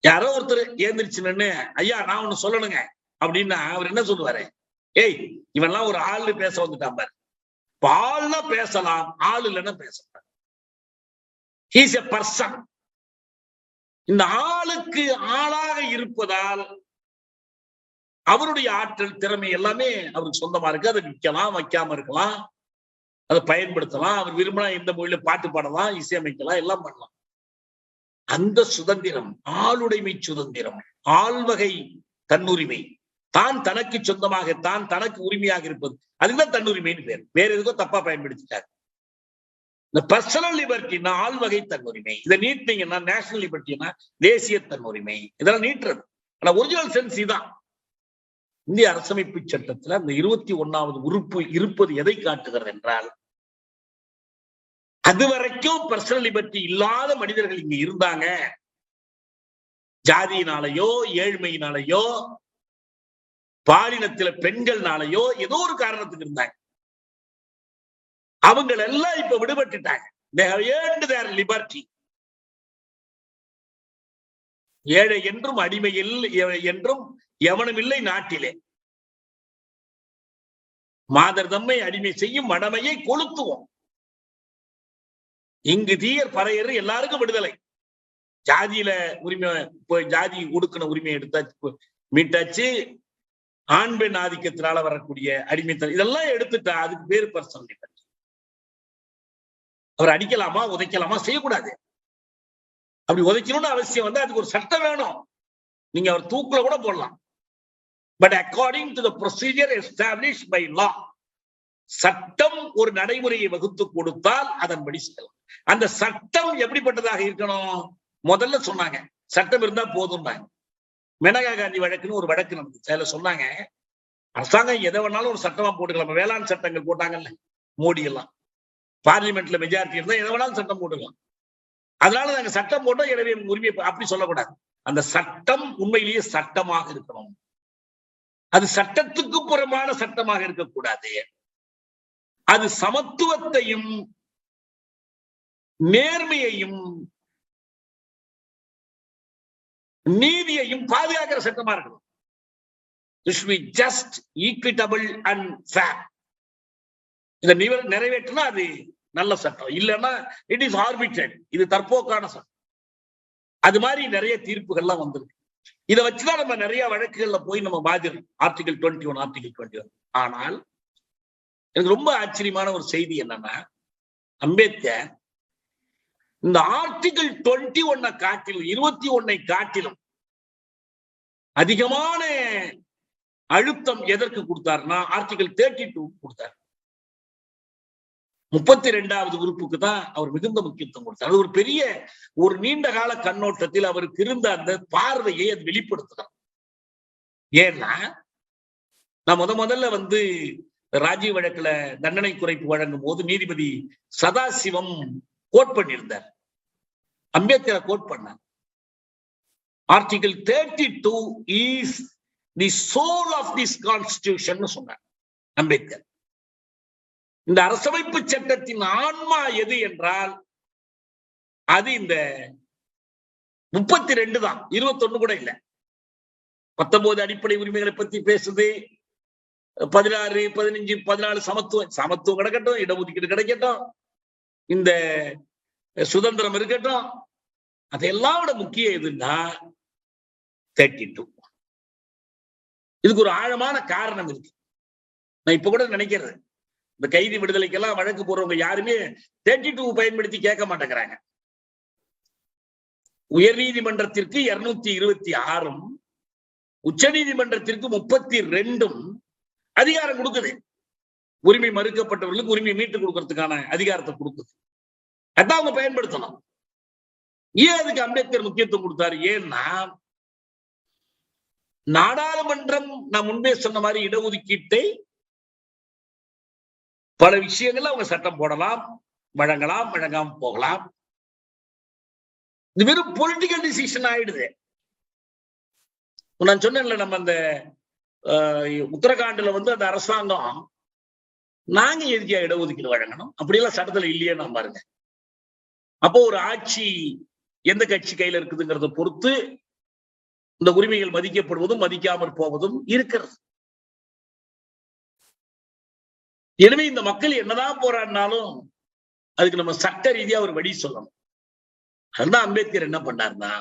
யாரோ ஒருத்தர் ஏந்திரிச்சு நின்னு, ஐயா நான் ஒண்ணு சொல்லணுங்க அப்படின்னா அவர் என்ன சொல்லுவாரு? ஏய், இவன்லாம் ஒரு ஆளு பேச வந்துட்டான் பாரு. இப்ப ஆள்னா பேசலாம், ஆள் இல்லைன்னா பேசலாம். He is a person. இந்த ஆளுக்கு ஆளாக இருப்பதால் அவருடைய ஆற்றல், திறமை எல்லாமே அவருக்கு சொந்தமா இருக்கு. அதை விற்கலாம், வைக்காம இருக்கலாம், அதை பயன்படுத்தலாம். அவர் விரும்பினா எந்த மொழியில பாட்டு பாடலாம், இசையமைக்கலாம், எல்லாம் பண்ணலாம். அந்த சுதந்திரம் ஆளுடைமை சுதந்திரம், ஆள்வகை தன்னுரிமை, தான் தனக்கு சொந்தமாக, தான் தனக்கு உரிமையாக இருப்பது, அதுதான் தன்னுரிமைன்னு பேர். வேற எதுக்கோ தப்பா பயன்படுத்திட்டார். இந்த பர்சனல் லிபர்ட்டினா ஆள்வகை தன்னுரிமை. இதை நீட்டினீங்கன்னா நேஷனல் லிபர்ட்டினா தேசிய தன்னுரிமை. இதெல்லாம் நீட்டுறது. ஆனா ஒரிஜினல் சென்ஸ் இதான். இந்திய அரசமைப்பு சட்டத்துல அந்த 21வது உறுப்பு இருப்பது எதை காட்டுகிறது என்றால், அதுவரைக்கும் பர்சனல் லிபர்ட்டி இல்லாத மனிதர்கள் இங்க இருந்தாங்க. ஜாதியினாலேயோ, ஏழ்மையினாலேயோ, பாலினத்தில பெண்கள்னாலேயோ ஏதோ ஒரு காரணத்துக்கு இருந்தாங்க. அவங்க எல்லாம் இப்ப விடுபட்டுட்டாங்க. They have earned their liberty. ஏழை என்றும் அடிமையில் என்றும் எவனும் இல்லை நாட்டிலே. மாதர் தம்மை அடிமை செய்யும் மடமையை கொளுத்துவோம். இங்கு தீயர் பறையர் எல்லாருக்கும் விடுதலை. ஜாதியில உரிமை, ஜாதி ஒடுக்கின உரிமை எடுத்தாச்சு, மீட்டாச்சு. ஆண் பெண் ஆதிக்கத்தினால வரக்கூடிய அடிமைத்தனம் இதெல்லாம் எடுத்துட்டா அதுக்கு பேரு பர்சனல் லிபர்ட்டி. அவர் அடிக்கலாமா, உதைக்கலாமா, செய்யக்கூடாது. அப்படி உதைக்கணும்னு அவசியம் வந்து அதுக்கு ஒரு சட்டம் வேணும். நீங்க அவர் தூக்குல கூட போடலாம். But according to the procedure established by law, சட்டம் ஒரு நடைமுறையை வகுத்து கொடுத்தால் அதன்படி செல்லலாம். அந்த சட்டம் எப்படிப்பட்டதாக இருக்கணும்? முதல்ல சொன்னாங்க சட்டம் இருந்தா போதும். மேனகா காந்தி வழக்குன்னு ஒரு வழக்கு நடந்துச்சு. அதுல சொன்னாங்க அரசாங்கம் எதை வேணாலும் ஒரு சட்டமா போட்டுக்கலாம். வேளாண் சட்டங்கள் போட்டாங்கல்ல மோடி எல்லாம், பார்லிமெண்ட்ல மெஜாரிட்டி இருந்தா எதை வேணாலும் சட்டம் போட்டுக்கலாம். அதனால நாங்க சட்டம் போட்டோம், எனவே உரிமை அப்படி சொல்லக்கூடாது. அந்த சட்டம் உண்மையிலேயே சட்டமாக இருக்கணும். அது சட்டத்துக்கு புறமான சட்டமாக இருக்கக்கூடாது. அது சமத்துவத்தையும் நேர்மையையும் நீதியையும் பாதுகாக்கிற சட்டமா இருக்கணும். Just equitable and fair. இதை நிறைவேற்றினா அது நல்ல சட்டம், இல்லைன்னா இட் இஸ் ஆர்பிட்ரரி, இது தற்போக்கான சட்டம். அது மாதிரி நிறைய தீர்ப்புகள்லாம் வந்திருக்கு. இதை வச்சுதான் நம்ம நிறைய வழக்குகள்ல போய் நம்ம பாதிரும். Article 21, article 21. ஆனால் எனக்கு ரொம்ப ஆச்சரியமான ஒரு செய்தி என்னன்னா, அம்பேத்கர் இந்த ஆர்டிகல் 21 காட்டிலும் 21 காட்டிலும் அதிகமான அழுத்தம் எதற்கு கொடுத்தாருன்னா ஆர்டிகல் 32 கொடுத்தார். 32வது உறுப்புக்கு தான் அவர் மிகுந்த முக்கியத்துவம் கொடுத்தார். அது ஒரு பெரிய ஒரு நீண்ட கால கண்ணோட்டத்தில் அவருக்கு இருந்த அந்த பார்வையை அது வெளிப்படுத்துகிறார். ஏன்னா நான் முதல்ல வந்து ராஜீவ் வழக்குல தண்டனை குறைப்பு வழங்கும் போது நீதிபதி சதாசிவம் கோட் பண்ணியிருந்தார், அம்பேத்கரை கோட் பண்ணார். Article 32 is the soul of this constitution சொன்னார் அம்பேத்கர். இந்த அரசமைப்பு சட்டத்தின் ஆன்மா எது என்றால் அது இந்த 32 தான், 21 கூட இல்லை. 19 அடிப்படை உரிமைகளை பத்தி பேசுது, 16, 15, 14 சமத்துவம் கிடைக்கட்டும், இடஒதுக்கீடு கிடைக்கட்டும், இந்த சுதந்திரம் இருக்கட்டும். அதெல்லாம் விட முக்கியம் எதுன்னா 32. இதுக்கு ஒரு ஆழமான காரணம் இருக்கு. நான் இப்ப கூட நினைக்கிறது, இந்த கைதி விடுதலைக்கெல்லாம் வழக்கு போறவங்க யாருமே 32 பயன்படுத்தி கேட்க மாட்டேங்கிறாங்க. உயர் நீதிமன்றத்திற்கு 226, உச்ச நீதிமன்றத்திற்கு 32 அதிகாரம் கொடுக்குது. உரிமை மறுக்கப்பட்டவர்களுக்கு உரிமை மீட்டு கொடுக்கறதுக்கான அதிகாரத்தை கொடுக்குது. அதான் அவங்க பயன்படுத்தணும். ஏன் அதுக்கு அம்பேத்கர் முக்கியத்துவம் கொடுத்தாரு? ஏன்னா நாடாளுமன்றம் நான் முன்பே சொன்ன மாதிரி இடஒதுக்கீட்டை பல விஷயங்கள்ல அவங்க சட்டம் போடலாம், வழங்கலாம், வழங்காம போகலாம். இது வெறும் பொலிட்டிக்கல் டிசிஷன் ஆயிடுது. நான் சொன்னேன்ல, நம்ம அந்த உத்தரகாண்ட்ல வந்து அந்த அரசாங்கம் நாங்க எதுக்கே இடஒதுக்கீடு வழங்கணும் அப்படியெல்லாம் சட்டத்துல இல்லையே நான் பாருங்க. அப்போ ஒரு ஆட்சி எந்த கட்சி கையில இருக்குதுங்கிறத பொறுத்து இந்த உரிமைகள் மதிக்கப்படுவதும் மதிக்காமல் போவதும் இருக்கிறது. எனவே இந்த மக்கள் என்னதான் போராடினாலும் அதுக்கு நம்ம சட்ட ரீதியா ஒரு வழி சொல்லணும். அதுதான் அம்பேத்கர் என்ன பண்ணாருன்னா,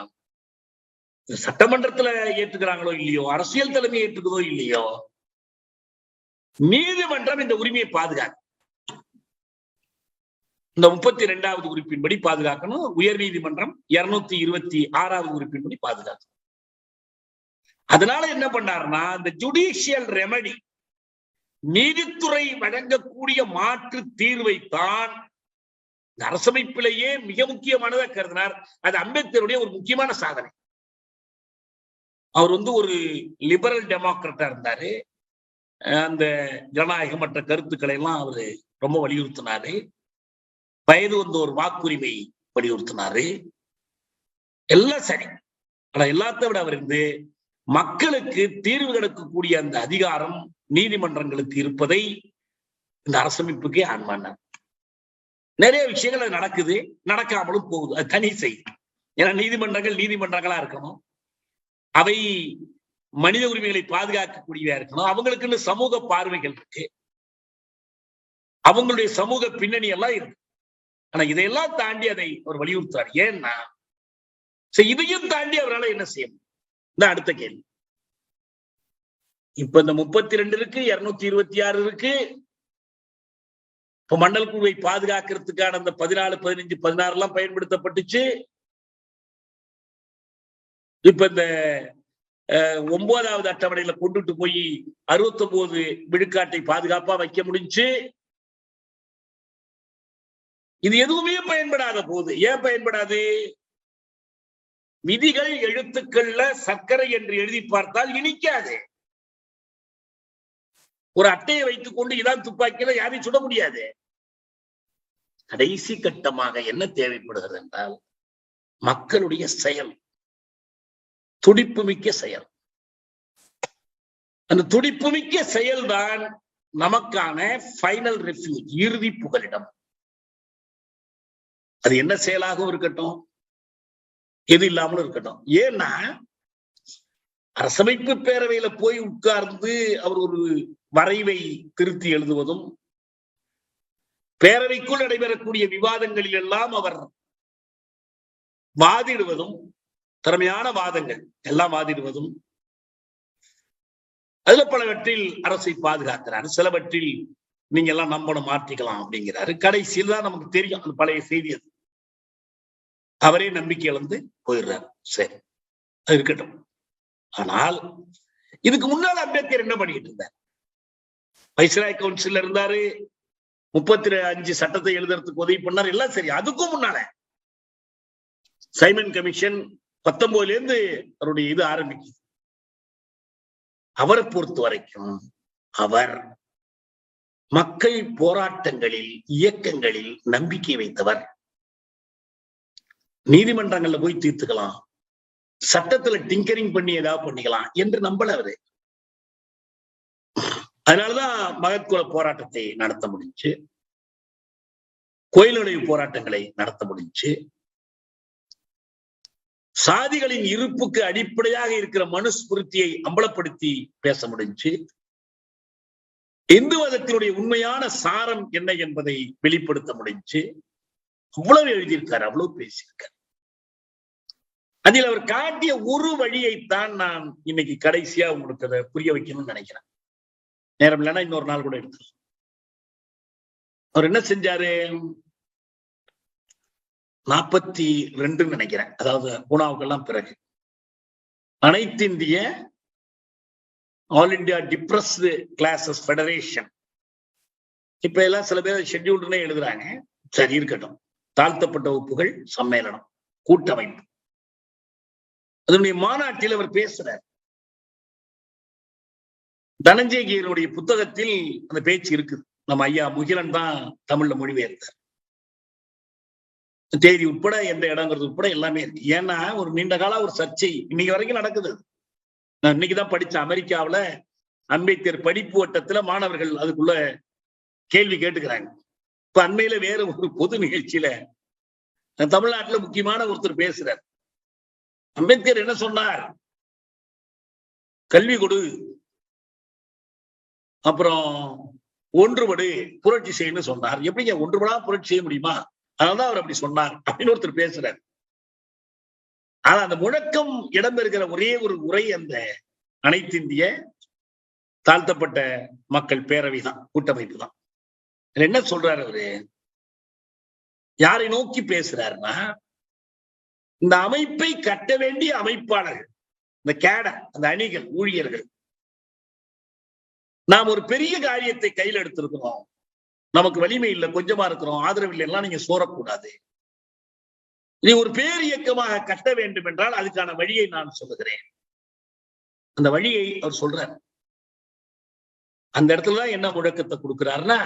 சட்டமன்றத்துல ஏற்றுக்கிறாங்களோ இல்லையோ, அரசியல் தலைமை ஏற்றுக்குதோ இல்லையோ, நீதிமன்றம் இந்த உரிமையை பாதுகாக்கும். இந்த 32வது உறுப்பின்படி பாதுகாக்கணும். உயர் நீதிமன்றம் 226வது உறுப்பின்படி பாதுகாக்கணும். அதனால என்ன பண்ணாருன்னா, இந்த ஜுடிஷியல் ரெமடி, நீதித்துறை வழங்கக்கூடிய மாற்று தீர்வைத்தான் இந்த அரசமைப்பிலேயே மிக முக்கியமானதாக கருதினார். அது அம்பேத்கருடைய ஒரு முக்கியமான சாதனை. அவர் வந்து ஒரு லிபரல் டெமோக்ராட்டா இருந்தாரு. அந்த ஜனநாயகமற்ற கருத்துக்களை எல்லாம் அவரு ரொம்ப வலியுறுத்தினாரு. வயது வந்து ஒரு வாக்குரிமை வலியுறுத்தினாரு. எல்லாம் சரி. ஆனா எல்லாத்த விட அவர் இருந்து மக்களுக்கு தீர்வு கிடைக்கக்கூடிய அந்த அதிகாரம் நீதிமன்றங்களுக்கு இருப்பதை இந்த அரசமைப்புக்கே ஆண்மானார். நிறைய விஷயங்கள் நடக்குது, நடக்காமலும் போகுது, அது தனி செய்தி. ஏன்னா நீதிமன்றங்களா இருக்கணும், அவை மனித உரிமைகளை பாதுகாக்கக்கூடியவா இருக்கணும், அவங்களுக்குன்னு சமூக பார்வைகள் இருக்கு, அவங்களுடைய சமூக பின்னணி எல்லாம் இருக்கு. ஆனா இதையெல்லாம் தாண்டி அதை அவர் வலியுறுத்தார். ஏன்னா இதையும் தாண்டி அவரால் என்ன செய்யணும்? இந்த அடுத்த கேள்வி. இப்ப இந்த 32 இருக்கு, 226 இருக்கு. இப்ப மண்டல் குழுவை பாதுகாக்கிறதுக்கான அந்த 14, 15, 16 எல்லாம் பயன்படுத்தப்பட்டுச்சு. இப்ப இந்த 9வது அட்டவணையில கொண்டுட்டு போய் 69 விழுக்காட்டை பாதுகாப்பா வைக்க முடிஞ்சு. இது எதுவுமே பயன்படாத போது. ஏன் பயன்படாது? விதிகள் எழுத்துக்கள்ல சர்க்கரை என்று எழுதி பார்த்தால் இனிக்காது. ஒரு அட்டையை வைத்துக் கொண்டு இதான் துப்பாக்கியில யாரையும் சுட முடியாது. கடைசி கட்டமாக என்ன தேவைப்படுகிறது என்றால் மக்களுடைய செயல், துடிப்புமிக்க செயல். அந்த துடிப்புமிக்க செயல்தான் நமக்கான ஃபைனல் ரெஃப்யூஜ், இறுதி புகலிடம். அது என்ன செயலாகவும் இருக்கட்டும், எது இல்லாமலும் இருக்கட்டும். ஏன்னா அரசமைப்பு பேரவையில போய் உட்கார்ந்து அவர் ஒரு வரைவை திருத்தி எழுதுவதும், பேரவைக்குள் நடைபெறக்கூடிய விவாதங்களில் எல்லாம் அவர் வாதிடுவதும், திறமையான வாதங்கள் எல்லாம் வாதிடுவதும், அதுல பலவற்றில் அரசை பாதுகாக்கிறார், சிலவற்றில் நீங்க எல்லாம் நம்பணும் மாற்றிக்கலாம் அப்படிங்கிறாரு. கடைசியில் தான் நமக்கு தெரியும் அந்த பழைய செய்தி. அது அவரே நம்பிக்கை இழந்து போயிடுறாரு. சரி, அது இருக்கட்டும். ஆனால் இதுக்கு முன்னால் அம்பேத்கர் என்ன பண்ணிட்டு இருந்தார்? வைஸ்ராய் கவுன்சில் இருந்தாரு, 35 சட்டத்தை எழுதுறதுக்கு உதவி பண்ணார், எல்லாம் சரி. அதுக்கும் முன்னால சைமன் கமிஷன் 19 இருந்து அவருடைய இது ஆரம்பிக்குது. அவரை பொறுத்த வரைக்கும் அவர் மக்கள் போராட்டங்களில், இயக்கங்களில் நம்பிக்கை வைத்தவர். நீதிமன்றங்கள்ல போய் தீர்த்துக்கலாம், சட்டத்துல டிங்கரிங் பண்ணி ஏதாவது பண்ணிக்கலாம் என்று நம்பல அவரு. அதனாலதான் மகத்குல போராட்டத்தை நடத்த முடிஞ்சு, கோயில் நுழைவு போராட்டங்களை நடத்த முடிஞ்சு, சாதிகளின் இருப்புக்கு அடிப்படையாக இருக்கிற மனுஸ்மிருதியை அம்பலப்படுத்தி பேச முடிஞ்சு, இந்து மதத்தினுடைய உண்மையான சாரம் என்ன என்பதை வெளிப்படுத்த முடிஞ்சு. அவ்வளவு எழுதியிருக்காரு, அவ்வளவு பேசியிருக்காரு. அதில் அவர் காட்டிய ஒரு வழியைத்தான் நான் இன்னைக்கு கடைசியா உங்களுக்கு அதை புரிய வைக்கணும்னு நினைக்கிறேன். நேரம் இல்லைன்னா இன்னொரு நாள் கூட எடுத்துக்கலாம். அவர் என்ன செஞ்சாரு? 42 நினைக்கிறேன், அதாவது பூனாவுக்கெல்லாம் பிறகு அனைத்து இந்திய all India depressed classes federation, இப்ப எல்லாம் சில பேர் ஷெட்யூல்டுனே எழுதுறாங்க, சரி இருக்கட்டும், தாழ்த்தப்பட்ட வகுப்புகள் சம்மேளனம் கூட்டமைப்பு, அதனுடைய மாநாட்டில் அவர் பேசுறார். தனஞ்சயகியனுடைய புத்தகத்தில் அந்த பேச்சு இருக்குது. நம்ம ஐயா முகிலன் தான் தமிழ்ல மொழிபெயர்த்தார். தேதி உட்பட, எந்த இடங்கிறது உட்பட எல்லாமே இருக்கு. ஏன்னா ஒரு நீண்ட கால ஒரு சர்ச்சை இன்னைக்கு வரைக்கும் நடக்குது. நான் இன்னைக்குதான் படிச்சேன், அமெரிக்காவில அம்பேத்கர் படிப்பு வட்டத்துல மாணவர்கள் அதுக்குள்ள கேள்வி கேட்டுக்கிறாங்க. இப்ப அண்மையில வேற ஒரு பொது நிகழ்ச்சியில தமிழ்நாட்டுல முக்கியமான ஒருத்தர் பேசுறார். அம்பேத்கர் என்ன சொன்னார்? கல்வி கொடு, அப்புறம் ஒன்றுபடு, புரட்சி செய்யணும்னு சொன்னார். எப்படிங்க ஒன்றுபடா புரட்சி செய்ய முடியுமா? அதனாலதான் அவர் அப்படி சொன்னார் அப்படின்னு ஒருத்தர் பேசுறார். ஆனா அந்த முழக்கம் இடம்பெறுகிற ஒரே ஒரு உரை அந்த அனைத்து இந்திய தாழ்த்தப்பட்ட மக்கள் பேரவை தான், கூட்டமைப்பு தான். என்ன சொல்றாரு அவரு? யாரை நோக்கி பேசுறாருன்னா, இந்த அமைப்பை கட்ட வேண்டிய அமைப்பாளர்கள், இந்த கேடர், அந்த அணிகள், ஊழியர்கள், நாம் ஒரு பெரிய காரியத்தை கையில் எடுத்திருக்கிறோம், நமக்கு வலிமை இல்லை, கொஞ்சமா இருக்கிறோம், ஆதரவு இல்லை, எல்லாம் நீங்க சோரக்கூடாது. நீ ஒரு பேர் இயக்கமாக கட்ட வேண்டும் என்றால் அதுக்கான வழியை நான் சொல்லுகிறேன். அந்த வழியை அவர் சொல்றார். அந்த இடத்துலதான் என்ன முழக்கத்தை கொடுக்கிறாருன்னா,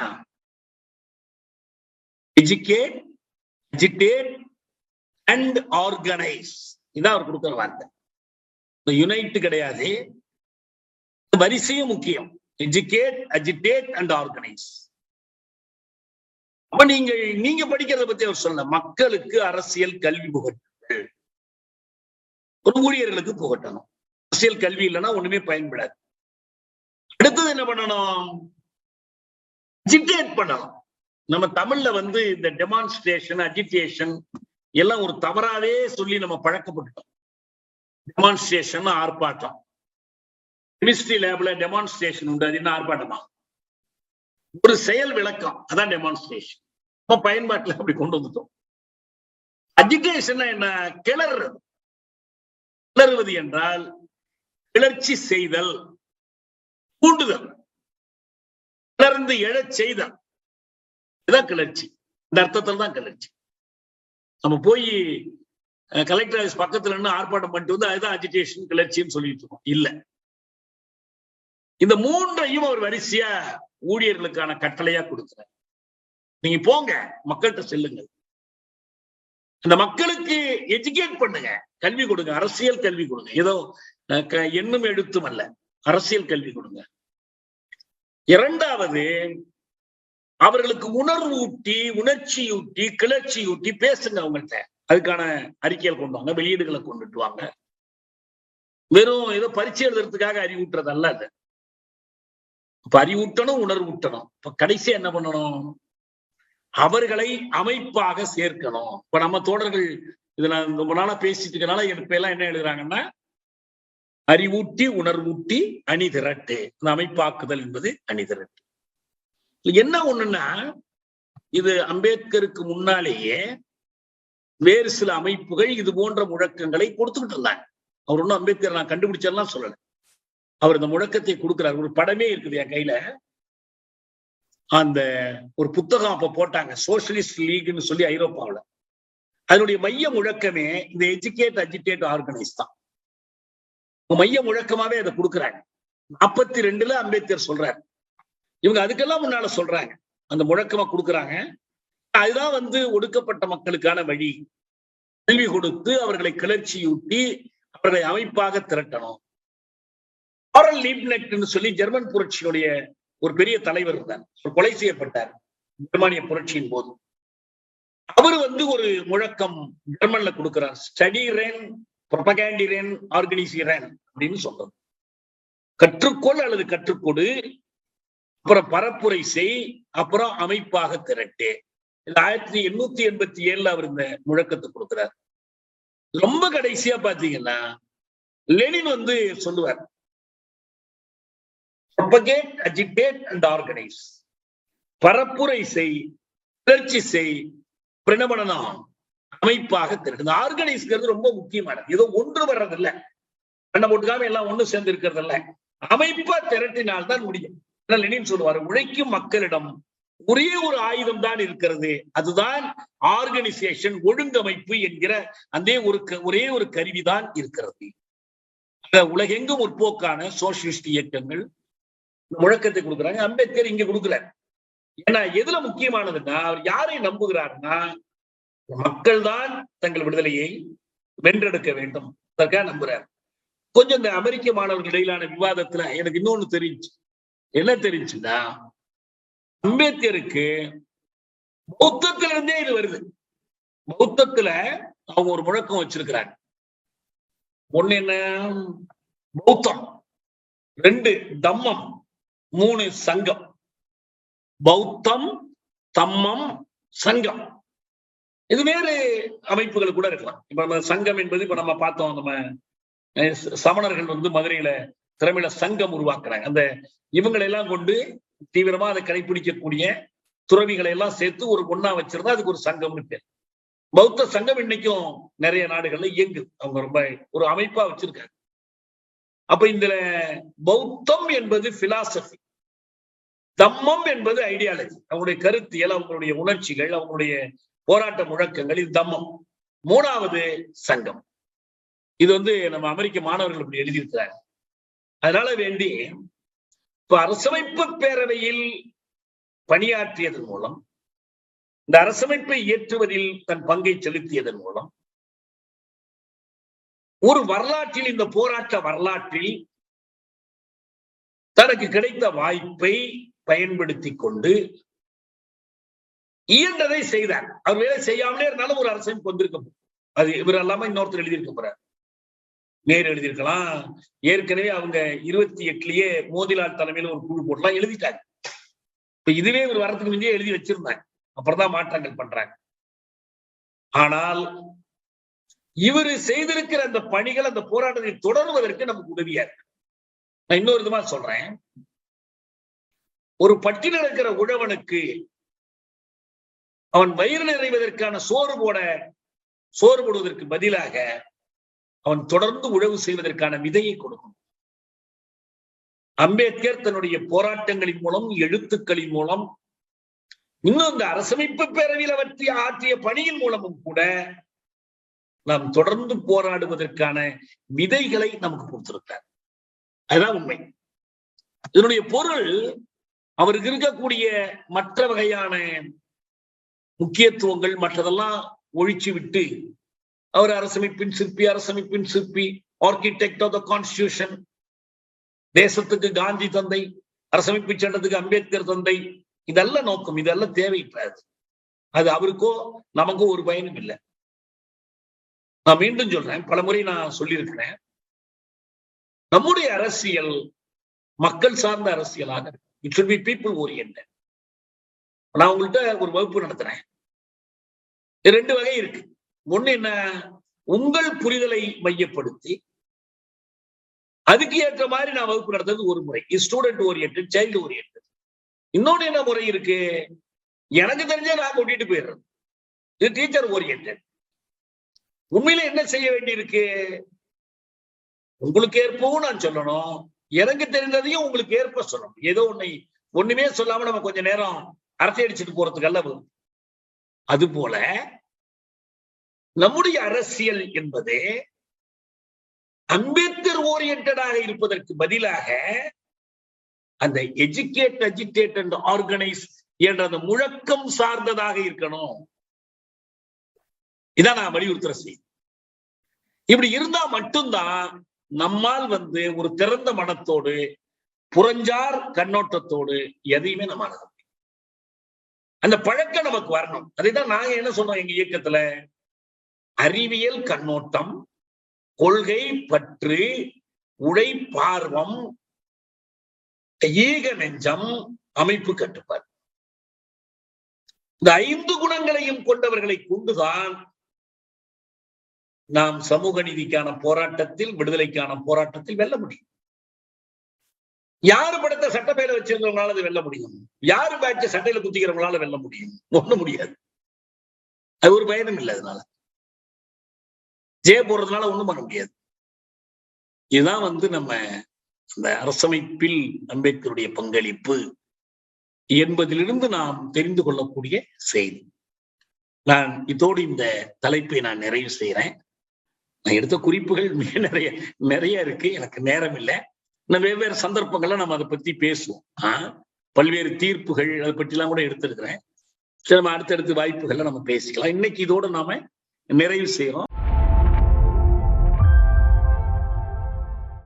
எஜுகேட், அஜிடேட் அண்ட் ஆர்கனைஸ். இதான் அவர் கொடுக்கிற வார்த்தை. யுனைட் கிடையாது, வரிசையும் முக்கியம். Educate, agitate and organise. அப்ப நீங்க படிக்கிறத பத்தி அவர் சொல்ல, மக்களுக்கு அரசியல் கல்வி புகட்டுங்கள், ஒரு ஊழியர்களுக்கு புகட்டணும். அரசியல் கல்வி இல்லைன்னா ஒண்ணுமே பயன்படாது. அடுத்தது என்ன பண்ணணும்? அஜிடேட் பண்ணணும். நம்ம தமிழ்ல இந்த டெமான்ஸ்ட்ரேஷன், அஜிடேஷன் எல்லாம் ஒரு தவறாவே சொல்லி நம்ம பழக்கப்பட்டுட்டோம். டெமான்ஸ்ட்ரேஷன் ஆர்ப்பாட்டம், கெமிஸ்ட்ரி லேப்ல டெமான்ஸ்ட்ரேஷன் உண்டு, அது என்ன ஆர்ப்பாட்டமா? ஒரு செயல் விளக்கம், அதான் டெமான்ஸ்ட்ரேஷன். நம்ம பயன்பாட்டுல அப்படி கொண்டு வந்துட்டோம். அஜிடேஷன் என்ன? கிளறது. கிளறுவது என்றால் கிளர்ச்சி செய்தல், தூண்டுதல், கிளர்ந்து எழச் செய்தல், இதுதான் கிளர்ச்சி. இந்த அர்த்தத்தில் தான் கிளர்ச்சி. நம்ம போய் கலெக்டர் ஆஃபீஸ் பக்கத்துல இருந்து ஆர்ப்பாட்டம் பண்ணிட்டு வந்து அதுதான் அஜிடேஷன், கிளர்ச்சின்னு சொல்லிட்டு இருக்கோம். இல்ல, இந்த மூன்றையும் அவர் வரிசையா ஊழியர்களுக்கான கட்டளையா கொடுக்கிறார். நீங்க போங்க, மக்கள்கிட்ட செல்லுங்க, அந்த மக்களுக்கு எஜுகேட் பண்ணுங்க, கல்வி கொடுங்க, அரசியல் கல்வி கொடுங்க. ஏதோ எண்ணும் எழுத்தும் அல்ல, அரசியல் கல்வி கொடுங்க. இரண்டாவது, அவர்களுக்கு உணர்வு ஊட்டி, உணர்ச்சியூட்டி, கிளர்ச்சியூட்டி பேசுங்க அவங்கள்ட்ட. அதுக்கான அறிக்கைகள் கொண்டு வாங்க, வெளியீடுகளை கொண்டுட்டு வாங்க. வெறும் ஏதோ பரீட்சை எழுதுறதுக்காக அறிவூட்டுறது அல்ல அது. இப்ப அறிவூட்டணும், உணர்வூட்டணும். இப்ப கடைசி என்ன பண்ணணும்? அவர்களை அமைப்பாக சேர்க்கணும். இப்ப நம்ம தோழர்கள் இதுல ரொம்ப நாளா பேசிட்டு இருக்கனால இப்ப எல்லாம் என்ன எழுதுறாங்கன்னா, அறிவூட்டி, உணர்வூட்டி, அணி திரட்டு. இந்த அமைப்பாக்குதல் என்பது அணி திரட்டு. என்ன ஒண்ணுன்னா, இது அம்பேத்கருக்கு முன்னாலேயே வேறு சில அமைப்புகள் இது போன்ற முழக்கங்களை கொடுத்துக்கிட்டு இருந்தாங்க. அவர் ஒன்னும் அம்பேத்கர் நான் கண்டுபிடிச்செல்லாம் சொல்லல. அவர் இந்த முழக்கத்தை கொடுக்கிறார். ஒரு படமே இருக்குது என் கையில. அந்த ஒரு புத்தகம் அப்ப போட்டாங்க, சோசியலிஸ்ட் லீக்னு சொல்லி ஐரோப்பாவில். அதனுடைய மைய முழக்கமே இந்த எஜுகேட், அஜிடேட், ஆர்கனைஸ் தான். மைய முழக்கமாவே அதை கொடுக்குறாங்க. 42 அம்பேத்கர் சொல்றாரு. இவங்க அதுக்கெல்லாம் முன்னால சொல்றாங்க, அந்த முழக்கமா கொடுக்குறாங்க. அதுதான் ஒடுக்கப்பட்ட மக்களுக்கான வழி. கல்வி கொடுத்து அவர்களை கிளர்ச்சியூட்டி அவர்களை அமைப்பாக திரட்டணும். கார்ல் லீப்னிட்ஸ்னு சொல்லி ஜெர்மன் புரட்சியுடைய ஒரு பெரிய தலைவர் இருந்தார், கொலை செய்யப்பட்டார் ஜெர்மானிய புரட்சியின் போது. அவர் ஒரு முழக்கம் ஜெர்மன்ல கொடுக்கிறார், ஸ்டடி ரென், ப்ரொபகேண்டி ரென், ஆர்கனைசி ரென் அப்படின்னு சொல்றது. கற்றுக்கொள் அல்லது கற்றுக்கொடு, அப்புறம் பரப்புரை செய், அப்புறம் அமைப்பாக திரட்டு. 1887 அவர் இந்த முழக்கத்தை கொடுக்கிறார். ரொம்ப கடைசியா பாத்தீங்கன்னா லெனின் சொல்லுவார், propagate, agitate and organize. பரப்புரை செய், கிளர்ச்சி செய், பிரகடனம், அமைப்பாக திரட்டு. இந்த ஆர்கனைஸ்ங்கிறது ரொம்ப முக்கியமானது. ஏதோ ஒன்று வர்றதில்ல, கண்ணை போட்டுக்காம எல்லாம் ஒண்ணு சேர்ந்து இருக்கிறது இல்ல, அமைப்பா திரட்டினால்தான் முடியும். லெனின் சொல்லுவார், உழைக்கும் மக்களிடம் ஒரே ஒரு ஆயுதம் தான் இருக்கிறது, அதுதான் ஆர்கனைசேஷன், ஒழுங்கமைப்பு என்கிற அந்த ஒரே ஒரு கருவிதான் இருக்கிறது. உலகெங்கும் முற்போக்கான சோசியலிஸ்ட் இயக்கங்கள் முழக்கத்தை கொடுக்குறாங்க. அம்பேத்கர் இங்க கொடுக்கல. ஏன்னா எதுல முக்கியமானதுன்னா, அவர் யாரை நம்புகிறார்னா, மக்கள் தான் தங்கள் விடுதலையை வென்றெடுக்க வேண்டும், அதற்காக நம்புறார். கொஞ்சம் இந்த அமெரிக்க மாணவர்கள் இடையிலான விவாதத்துல எனக்கு இன்னொன்னு தெரிஞ்சு, என்ன தெரிஞ்சுன்னா, அம்பேத்கருக்கு பௌத்தத்திலிருந்தே இது வருது. பௌத்தத்துல அவங்க ஒரு முழக்கம் வச்சிருக்கிறாங்க. ஒண்ணு என்ன? பௌத்தம். 2 தம்மம், 3 சங்கம். பௌத்தம், தம்மம், சங்கம். இது வேறு அமைப்புகள் கூட இருக்கலாம். இப்ப நம்ம சங்கம் என்பது இப்ப நம்ம பார்த்தோம், நம்ம சமணர்கள் மதுரையில திறமையில சங்கம் உருவாக்குறாங்க. அந்த இவங்களை எல்லாம் கொண்டு தீவிரமா அதை கடைபிடிக்கக்கூடிய துறவிகளை எல்லாம் சேர்த்து ஒரு ஒண்ணா வச்சிருந்தா அதுக்கு ஒரு சங்கம்னு பேர். பௌத்த சங்கம் இன்னைக்கும் நிறைய நாடுகள்ல இயங்குது. அவங்க ரொம்ப ஒரு அமைப்பா வச்சிருக்காங்க. அப்ப இந்த பௌத்தம் என்பது பிலாசபி, தம்மம் என்பது ஐடியாலஜி, அவங்களுடைய கருத்தியல், அவங்களுடைய உணர்ச்சிகள், அவங்களுடைய போராட்ட முழக்கங்கள், இது தம்மம். 3வது சங்கம். இது நம்ம அமெரிக்க மாணவர்கள் இப்படி எழுதியிருக்கிறாங்க. அதனால வேண்டி இப்ப அரசமைப்பு பேரவையில் பணியாற்றியதன் மூலம், இந்த அரசமைப்பை இயற்றுவதில் தன் பங்கை செலுத்தியதன் மூலம், ஒரு வரலாற்றில், இந்த போராட்ட வரலாற்றில் தனக்கு கிடைத்த வாய்ப்பை பயன்படுத்தி கொண்டு இயன்றதை செய்தார். அவர் வேலை செய்யாமலே இருந்தாலும் ஒரு அரசமைப்பு வந்திருக்க, அது இவர் இல்லாம இன்னொருத்தர் எழுதியிருக்க போறார். நேரு எழுதியிருக்கலாம். ஏற்கனவே அவங்க 28லயே மோதிலால் தலைமையில ஒரு குழு போட்டலாம் எழுதிட்டாங்க. இப்ப இதுவே இவர் வரத்துக்கு முன்னே எழுதி வச்சிருந்தாங்க, அப்புறம் தான் மாற்றங்கள் பண்றாங்க. ஆனால் இவர் செய்திருக்கிற அந்த பணிகள், அந்த போராட்டத்தை தொடர்வதற்கு நமக்கு உதவியா இருக்கு. நான் இன்னொரு விதமா சொல்றேன், ஒரு பட்டியல் இருக்கிற உழவனுக்கு அவன் வயிறு நிறைவதற்கான சோறு போடுவதற்கு பதிலாக அவன் தொடர்ந்து உழவு செய்வதற்கான விதையை கொடுக்கணும். அம்பேத்கர் தன்னுடைய போராட்டங்களின் மூலம், எழுத்துக்களின் மூலம், இன்னும் இந்த அரசமைப்பு பேரவையில் ஆற்றிய பணியின் மூலமும் கூட நாம் தொடர்ந்து போராடுவதற்கான விதைகளை நமக்கு கொடுத்திருக்கிறார். அதுதான் உண்மை. இதனுடைய பொருள், அவருக்கு இருக்கக்கூடிய மற்ற வகையான முக்கியத்துவங்கள் மற்றதெல்லாம் ஒழிச்சு விட்டு, அவர் அரசமைப்பின் சிற்பி, ஆர்கிடெக்ட் ஆஃப் த கான்ஸ்டிடியூஷன், தேசத்துக்கு காந்தி தந்தை, அரசமைப்பு சட்டத்துக்கு அம்பேத்கர் தந்தை, இதெல்லாம் நோக்கம், இதெல்லாம் தேவைப்படாது. அது அவருக்கோ நமக்கோ ஒரு பயனும் இல்லை. நான் மீண்டும் சொல்றேன், பலமுறை நான் சொல்லியிருக்கிறேன், நம்முடைய அரசியல் மக்கள் சார்ந்த அரசியலாக இருக்கு. It should be people oriented. நான் உங்கள்கிட்ட ஒரு வகுப்பு நடத்துறேன். 2 வகை இருக்கு. ஒண்ணு என்ன, உங்கள் புரிதலை மையப்படுத்தி அதுக்கு ஏற்ற மாதிரி நான் வகுப்பு நடத்துறது ஒரு முறை, ஸ்டூடெண்ட் ஓரியன்டட், சைல்டு ஓரியன்டட். இன்னொன்னு என்ன முறை இருக்கு, எனக்கு தெரிஞ்ச நான் கூட்டிட்டு போயிடுறேன், இது டீச்சர் ஓரியன்டட். உண்மையில என்ன செய்ய வேண்டி இருக்கு, உங்களுக்கு ஏற்பவும் நான் சொல்லணும், எனக்கு தெரிந்ததையும் உங்களுக்கு ஏற்ப சொல்லணும். ஏதோ ஒண்ணுமே சொல்லாம நம்ம கொஞ்ச நேரம் அரட்டை அடிச்சுட்டு போறதுக்கு அல்ல. அது போல நம்முடைய அரசியல் என்பது அம்பேத்கர் ஓரியன்டாக இருப்பதற்கு பதிலாக அந்த எஜுகேட், அஜிடேட் அண்ட் ஆர்கனைஸ் என்ற அந்த முழக்கம் சார்ந்ததாக இருக்கணும். இதான் நான் வலியுறுத்துற செய்தி. இப்படி இருந்தா மட்டும்தான் நம்மால் ஒரு திறந்த மனத்தோடு, புறஞ்சார் கண்ணோட்டத்தோடு எதையுமே நம்ம அணுக முடியும். அந்த பழக்கம் நமக்கு வரணும். அதைதான் நாங்க என்ன சொல்றோம் எங்க இயக்கத்துல, அறிவியல் கண்ணோட்டம், கொள்கை பற்று, உழைப்பார்வம், ஈக நெஞ்சம், அமைப்பு கட்டுப்பாடு, இந்த 5 குணங்களையும் கொண்டவர்களை கொண்டுதான் நாம் சமூக நீதிக்கான போராட்டத்தில், விடுதலைக்கான போராட்டத்தில் வெல்ல முடியும். யாரு படத்தை சட்டப்பேரை வச்சிருந்தவங்களால அது வெல்ல முடியும், யாரு பேட்ச சட்டையில குத்திக்கிறவங்களால வெல்ல முடியும், ஒண்ணும் முடியாது. அது ஒரு பயனும் இல்லை. அதனால ஜெய போறதுனால ஒண்ணும் பண்ண முடியாது. இதுதான் நம்ம அந்த அரசமைப்பில் அம்பேத்கருடைய பங்களிப்பு என்பதிலிருந்து நாம் தெரிந்து கொள்ளக்கூடிய செய்தி. நான் இதோடு இந்த தலைப்பை நான் நிறைவு செய்யறேன். நான் எடுத்த குறிப்புகள் மிக நிறைய இருக்கு, எனக்கு நேரம் இல்லை. நான் வெவ்வேறு சந்தர்ப்பங்கள்ல நம்ம அதை பத்தி பேசுவோம். பல்வேறு தீர்ப்புகள் அதை பற்றி எல்லாம் கூட எடுத்திருக்கிறேன். சரி, நம்ம அடுத்தடுத்த வாய்ப்புகள்ல நம்ம பேசிக்கலாம். இன்னைக்கு இதோட நாம நிறைவு செய்யறோம்.